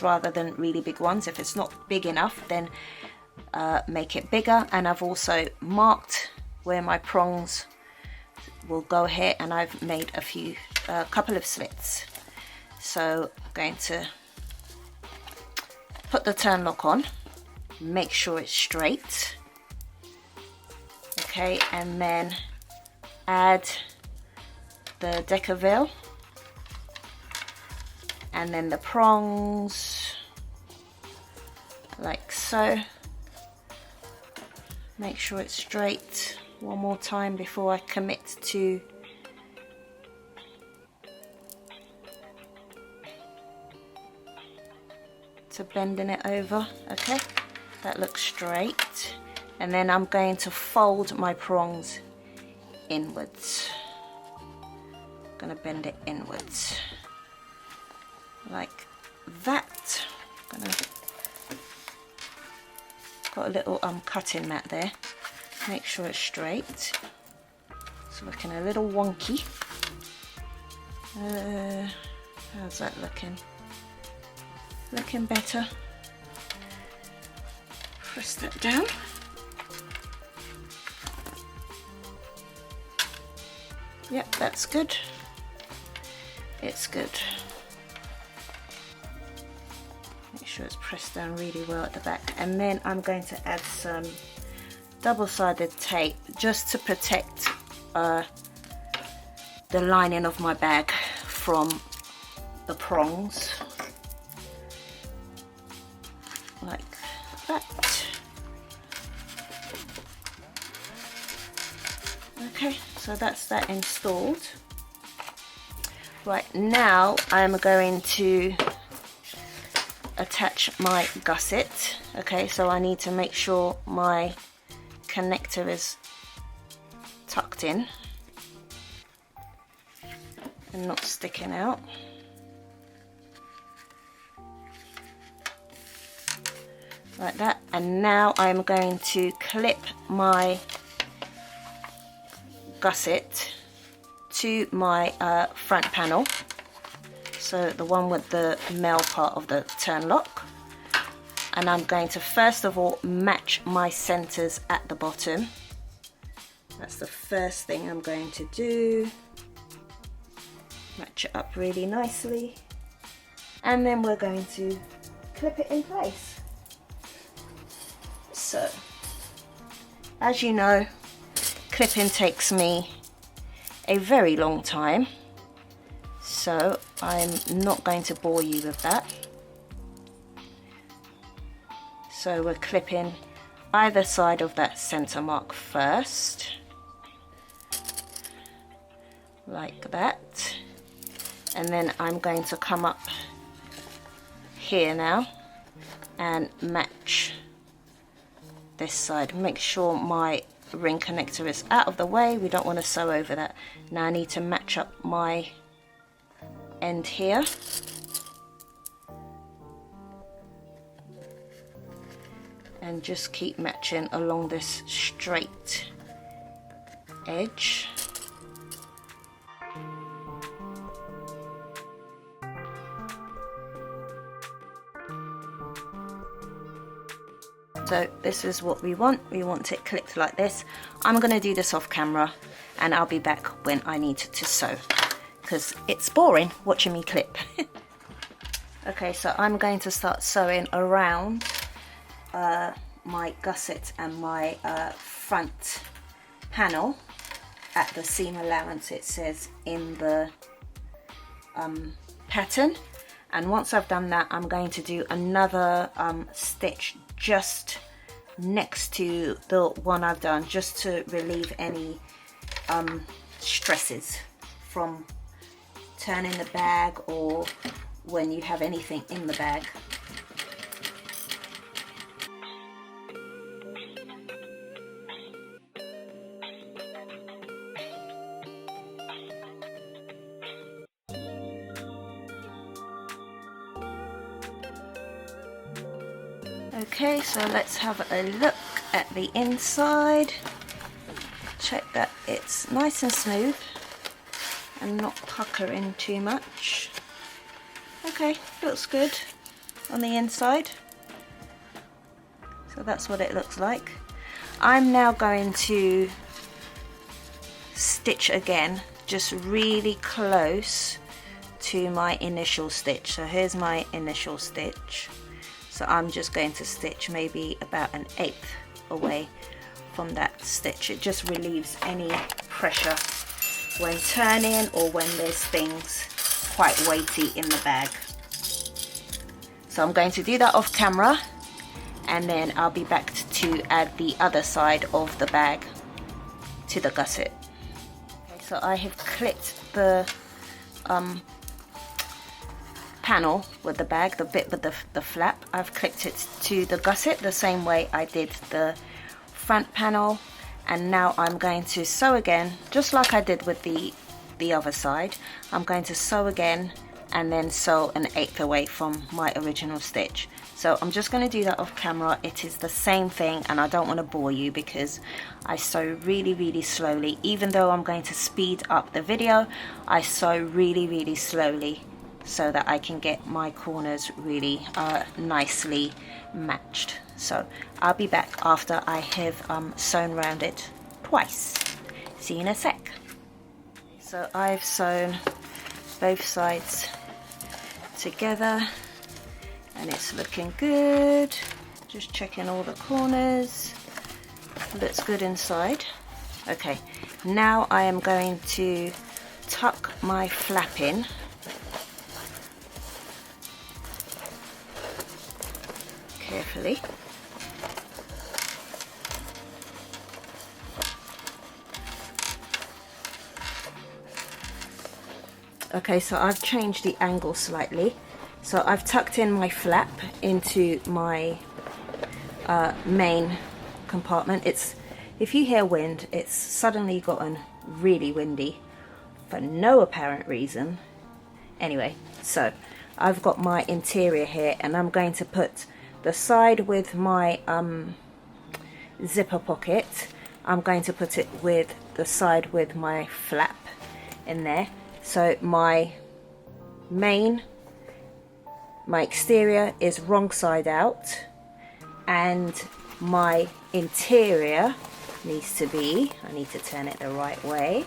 rather than really big ones. If it's not big enough, then make it bigger. And I've also marked where my prongs will go here, and I've made a couple of slits. So I'm going to put the turn lock on, make sure it's straight, okay, and then add the deca and then the prongs like so. Make sure it's straight one more time before I commit to bending it over. Okay, that looks straight. And then I'm going to fold my prongs inwards. I'm going to bend it inwards like that. Got a little cutting mat there. Make sure it's straight. It's looking a little wonky. How's that looking? Looking better. Press that down. Yep, that's good. It's good. Make sure it's pressed down really well at the back. And then I'm going to add some double-sided tape just to protect the lining of my bag from the prongs, like that. Okay, so that's that installed. Right, now I'm going to attach my gusset. Okay, so I need to make sure my connector is tucked in and not sticking out. Like that. And now I'm going to clip my gusset to my front panel, so the one with the male part of the turn lock. And I'm going to first of all match my centers at the bottom. That's the first thing I'm going to do. Match it up really nicely, and then we're going to clip it in place. So, as you know, clipping takes me a very long time, so I'm not going to bore you with that. So we're clipping either side of that center mark first, like that. And then I'm going to come up here now and match this side. Make sure my ring connector is out of the way. We don't want to sew over that. Now I need to match up my end here. And just keep matching along this straight edge. So this is what we want. We want it clipped like this. I'm going to do this off camera and I'll be back when I need to sew, because it's boring watching me clip. Okay, so I'm going to start sewing around my gusset and my front panel at the seam allowance it says in the pattern. And once I've done that, I'm going to do another stitch just next to the one I've done, just to relieve any stresses from turning the bag or when you have anything in the bag. Okay, so let's have a look at the inside. Check that it's nice and smooth and not puckering too much. Okay, looks good on the inside. So that's what it looks like. I'm now going to stitch again, just really close to my initial stitch. So here's my initial stitch. So I'm just going to stitch maybe about 1/8 away from that stitch. It just relieves any pressure when turning or when there's things quite weighty in the bag. So I'm going to do that off camera and then I'll be back to add the other side of the bag to the gusset. Okay, so I have clipped the panel with the bag, the bit with the flap. I've clipped it to the gusset the same way I did the front panel, and now I'm going to sew again just like I did with the other side. I'm going to sew again and then sew 1/8 away from my original stitch. So I'm just going to do that off camera. It is the same thing and I don't want to bore you because I sew really slowly. Even though I'm going to speed up the video, I sew really slowly so that I can get my corners really nicely matched. So I'll be back after I have sewn around it twice. See you in a sec. So I've sewn both sides together and it's looking good. Just checking all the corners. Looks good inside. Okay, now I am going to tuck my flap in. Carefully. Okay, so I've changed the angle slightly. So I've tucked in my flap into my main compartment. If you hear wind, it's suddenly gotten really windy for no apparent reason. Anyway, so I've got my interior here and I'm going to put the side with my zipper pocket. I'm going to put it with the side with my flap in there. So my exterior is wrong side out and my interior needs to be, I need to turn it the right way,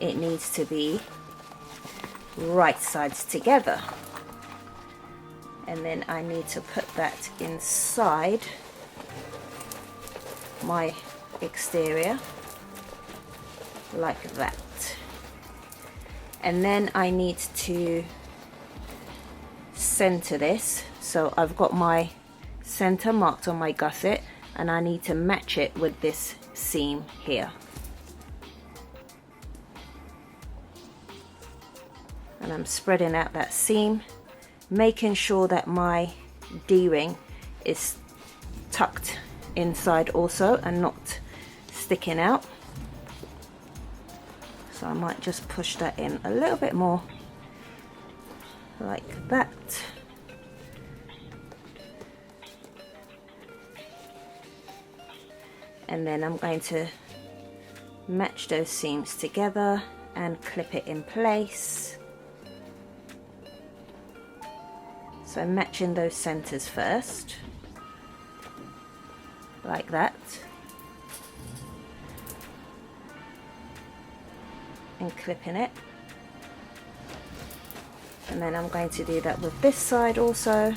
it needs to be right sides together. And then I need to put that inside my exterior like that. And then I need to center this. So I've got my center marked on my gusset and I need to match it with this seam here. and I'm spreading out that seam, making sure that my D-ring is tucked inside also and not sticking out. So I might just push that in a little bit more, like that. And then I'm going to match those seams together and clip it in place. So matching those centers first, like that, and clipping it. And then I'm going to do that with this side also.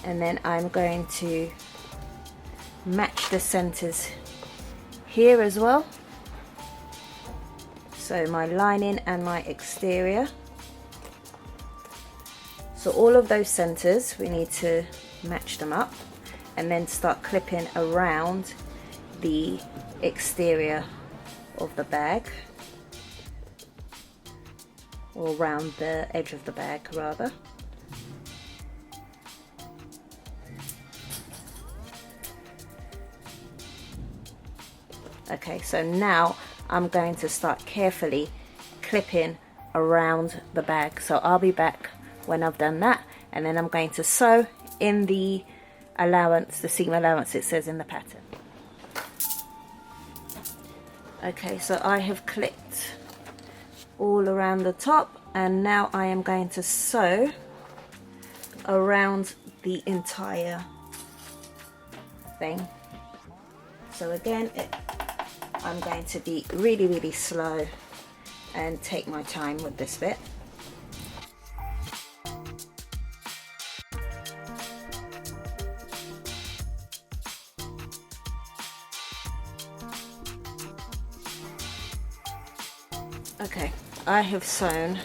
And then I'm going to match the centers here as well. So my lining and my exterior. So all of those centers, we need to match them up and then start clipping around the exterior of the bag, or around the edge of the bag rather. Okay, so now I'm going to start carefully clipping around the bag. So I'll be back when I've done that, and then I'm going to sew in the allowance, the seam allowance it says in the pattern. Okay, so I have clipped all around the top, and now I am going to sew around the entire thing. So again, I'm going to be really slow and take my time with this bit. Okay, I have sewn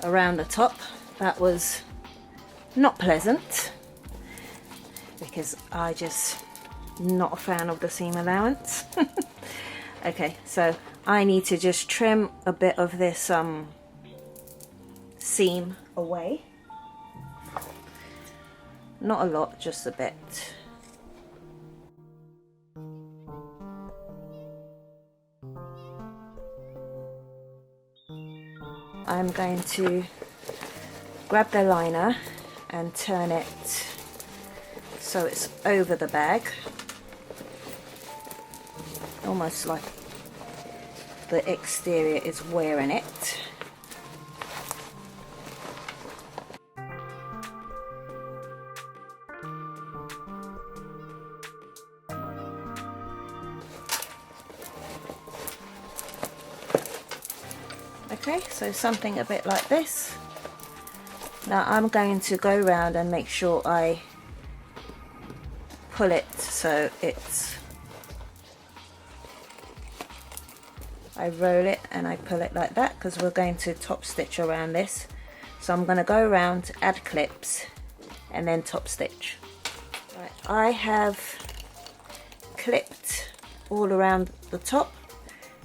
around the top. That was not pleasant because I just not a fan of the seam allowance. Okay, so I need to just trim a bit of this seam away. Not a lot, just a bit. I'm going to grab the liner and turn it so it's over the bag, almost like the exterior is wearing it. Okay, so something a bit like this. Now I'm going to go around and make sure I pull it so I roll it and I pull it like that, because we're going to top stitch around this. So I'm going to go around, add clips, and then top stitch. Right, I have clipped all around the top,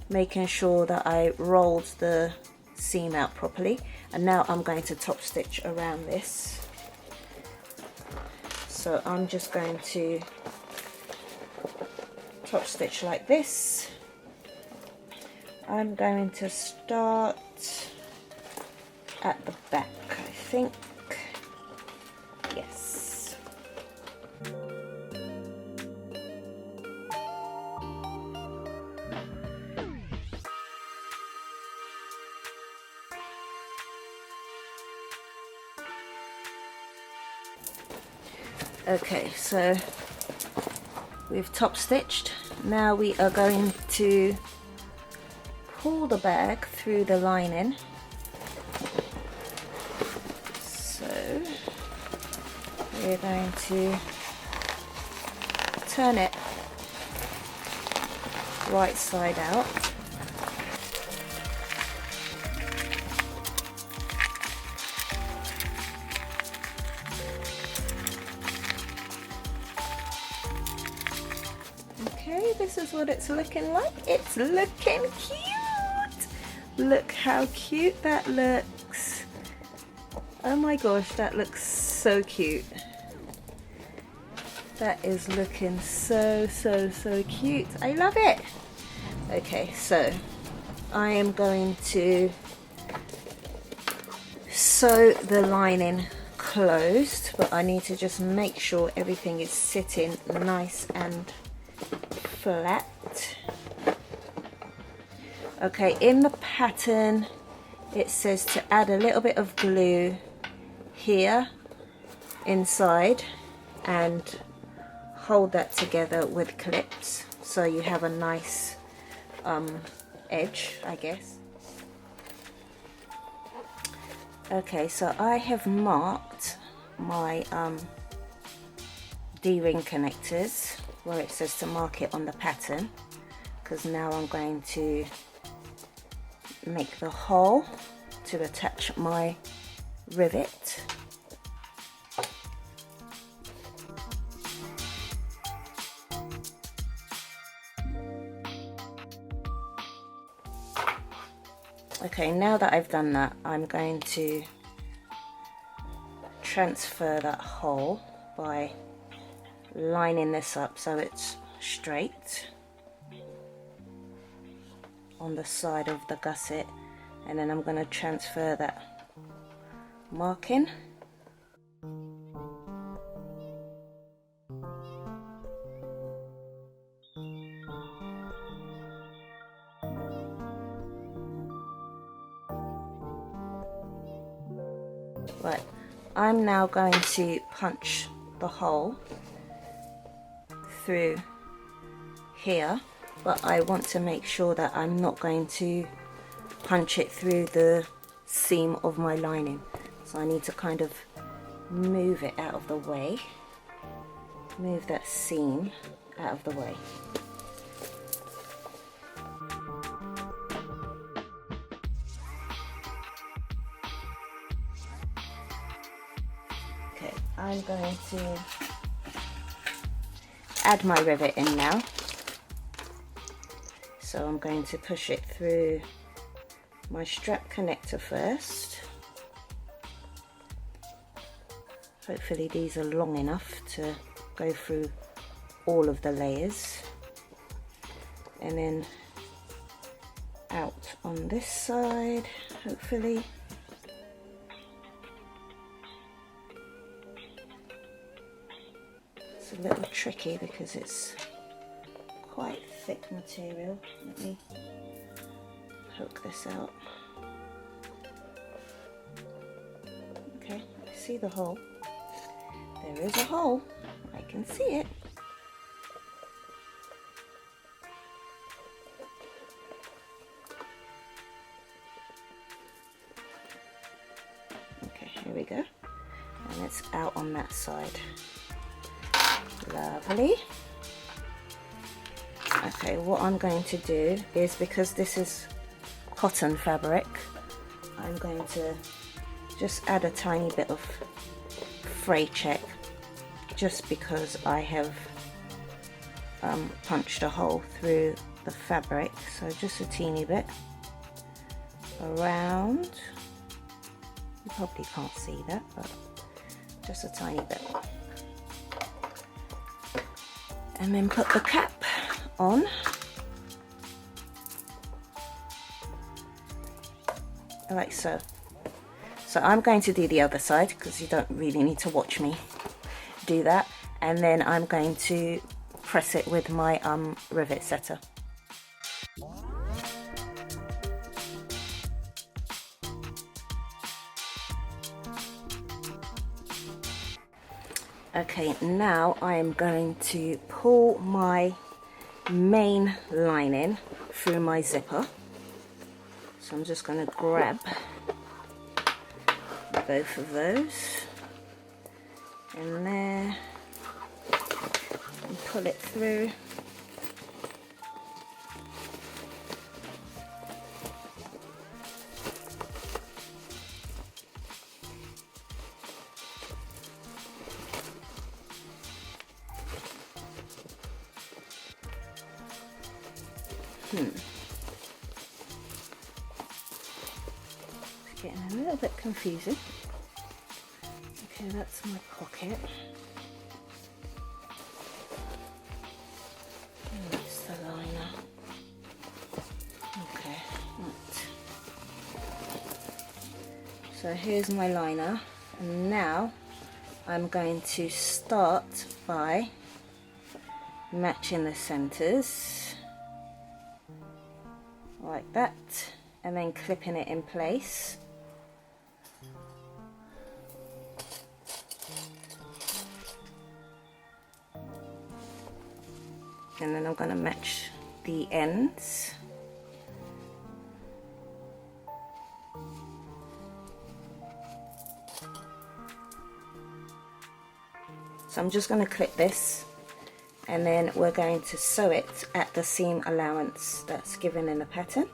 making sure that I rolled the seam out properly, and now I'm going to top stitch around this. So I'm just going to top stitch like this. I'm going to start at the back, I think. Yes. Okay, so we've top stitched. Now we are going to pull the bag through the lining. So we're going to turn it right side out Okay, this is what it's looking like. It's looking cute. Look how cute that looks. Oh my gosh, that looks so cute. That is looking so cute. I love it. Okay, so I am going to sew the lining closed, but I need to just make sure everything is sitting nice and flat. Okay, in the pattern it says to add a little bit of glue here inside and hold that together with clips so you have a nice edge, I guess. Okay, so I have marked my D-ring connectors where it says to mark it on the pattern, because now I'm going to make the hole to attach my rivet. Okay, now that I've done that, I'm going to transfer that hole by lining this up so it's straight on the side of the gusset, and then I'm going to transfer that marking. Right, I'm now going to punch the hole through here, but I want to make sure that I'm not going to punch it through the seam of my lining. So I need to kind of move it out of the way, move that seam out of the way. Okay, I'm going to add my rivet in now. So I'm going to push it through my strap connector first. Hopefully these are long enough to go through all of the layers. And then out on this side, hopefully. It's a little tricky because it's quite thick material. Let me hook this out. Okay, I see the hole. There is a hole. I can see it. Okay, here we go. And it's out on that side. Lovely. Okay, what I'm going to do is, because this is cotton fabric, I'm going to just add a tiny bit of fray check, just because I have punched a hole through the fabric. So just a teeny bit around. You probably can't see that, but just a tiny bit. And then put the cap on. Like so. So I'm going to do the other side because you don't really need to watch me do that. And then I'm going to press it with my rivet setter. Okay, now I am going to pull my main lining through my zipper. So I'm just going to grab both of those in there and pull it through. It's getting a little bit confusing. Okay, that's my pocket. And that's the liner. Okay, right. So here's my liner, and now I'm going to start by matching the centers like that, and then clipping it in place. And then I'm going to match the ends. So I'm just going to clip this, and then we're going to sew it at the seam allowance that's given in the pattern.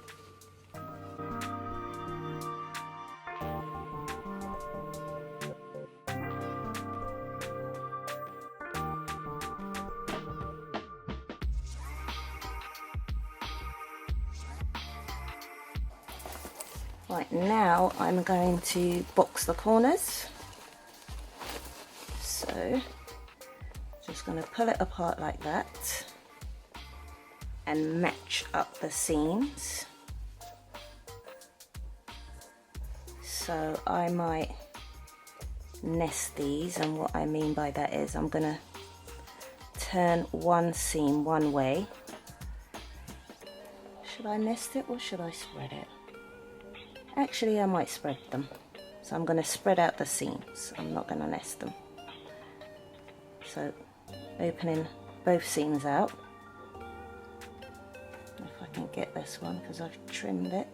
Right, now I'm going to box the corners. So just going to pull it apart like that and match up the seams. So I might nest these, and what I mean by that is I'm going to turn one seam one way. Should I nest it or should I spread it? Actually, I might spread them. So I'm going to spread out the seams. I'm not going to nest them. So opening both seams out. If I can get this one, because I've trimmed it.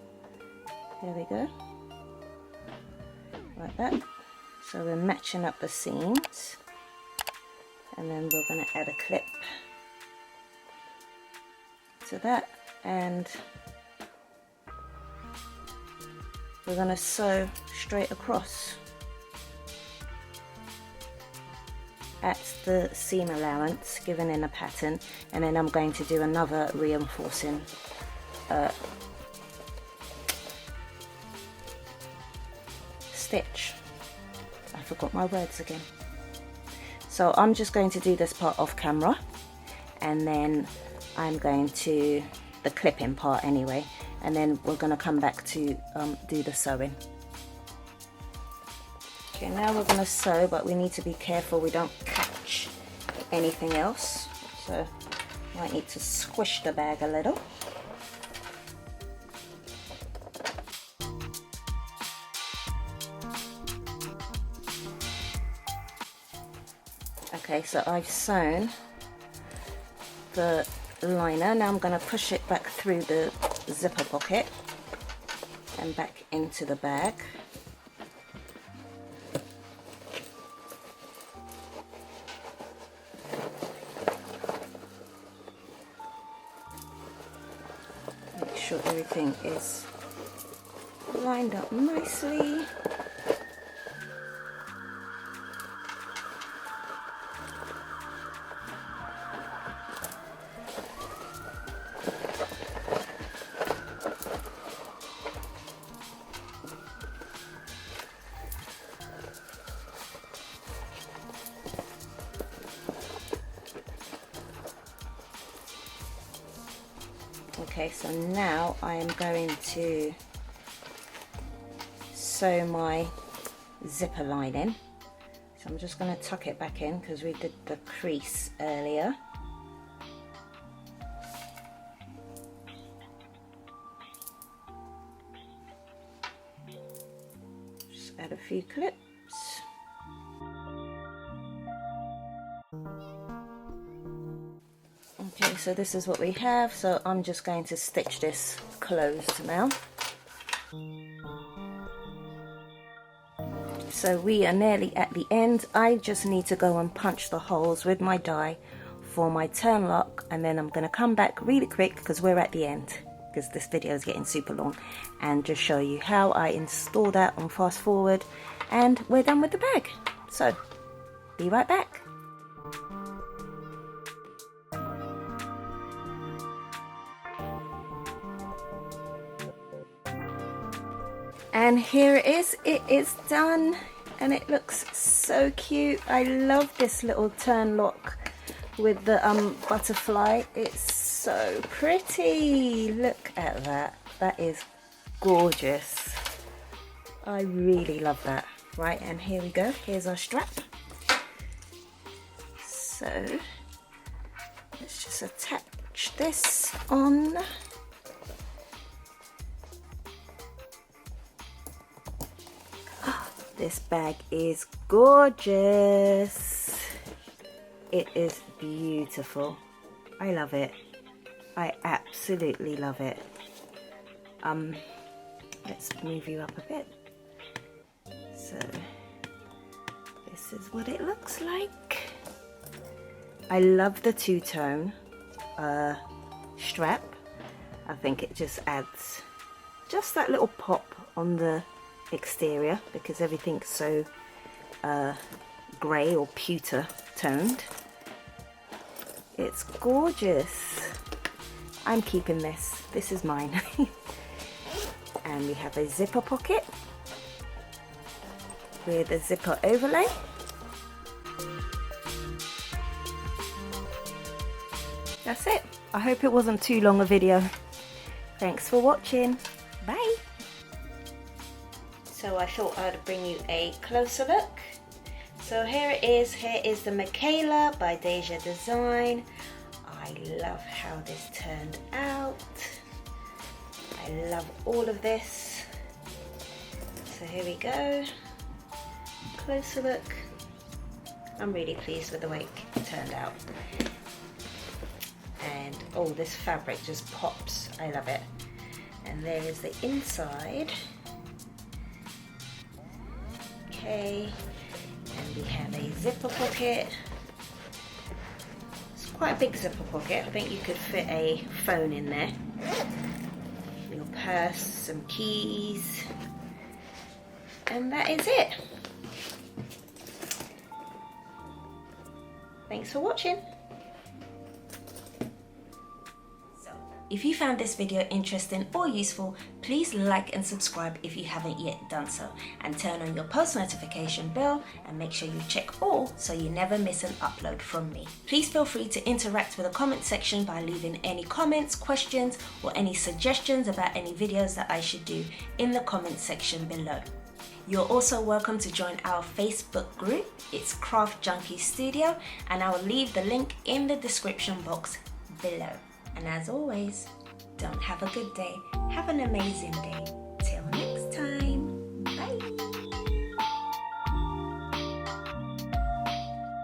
Here we go. Like that. So we're matching up the seams. And then we're going to add a clip to that. And we're going to sew straight across at the seam allowance given in a pattern, and then I'm going to do another reinforcing stitch. I forgot my words again. So I'm just going to do this part off camera, and then I'm going to the clipping part anyway, and then we're going to come back to do the sewing. Okay, now we're going to sew, but we need to be careful we don't catch anything else. So I might need to squish the bag a little. Okay, so I've sewn the liner. Now I'm going to push it back through the zipper pocket and back into the bag. Make sure everything is lined up nicely. Okay, so now I am going to sew my zipper lining. So I'm just going to tuck it back in because we did the crease earlier. Just add a few clips. Okay, so this is what we have, so I'm just going to stitch this closed now. So we are nearly at the end. I just need to go and punch the holes with my die for my turn lock, and then I'm going to come back really quick because we're at the end, because this video is getting super long, and just show you how I install that on fast forward, and we're done with the bag. So be right back. And here it is done, and it looks so cute. I love this little turn lock with the butterfly. It's so pretty. Look at that. That is gorgeous. I really love that. Right, and here we go. Here's our strap. So let's just attach this on. This bag is gorgeous. It is beautiful. I love it. I absolutely love it. Let's move you up a bit. So this is what it looks like. I love the two-tone strap. I think it just adds just that little pop on the exterior because everything's so grey or pewter toned. It's gorgeous. I'm keeping this. This is mine. And we have a zipper pocket with a zipper overlay. That's it. I hope it wasn't too long a video. Thanks for watching. Bye. So I thought I'd bring you a closer look. So here it is. Here is the Makayla by Deja Design. I love how this turned out. I love all of this. So here we go. Closer look. I'm really pleased with the way it turned out. And oh, this fabric just pops. I love it. And there is the inside. Okay, and we have a zipper pocket. It's quite a big zipper pocket. I think you could fit a phone in there. Your purse, some keys, and that is it. Thanks for watching. If you found this video interesting or useful, please like and subscribe if you haven't yet done so, and turn on your post notification bell and make sure you check all so you never miss an upload from me. Please feel free to interact with the comment section by leaving any comments, questions, or any suggestions about any videos that I should do in the comment section below. You're also welcome to join our Facebook group. It's Craft Junkie Studio, and I will leave the link in the description box below. And as always, don't have a good day, have an amazing day.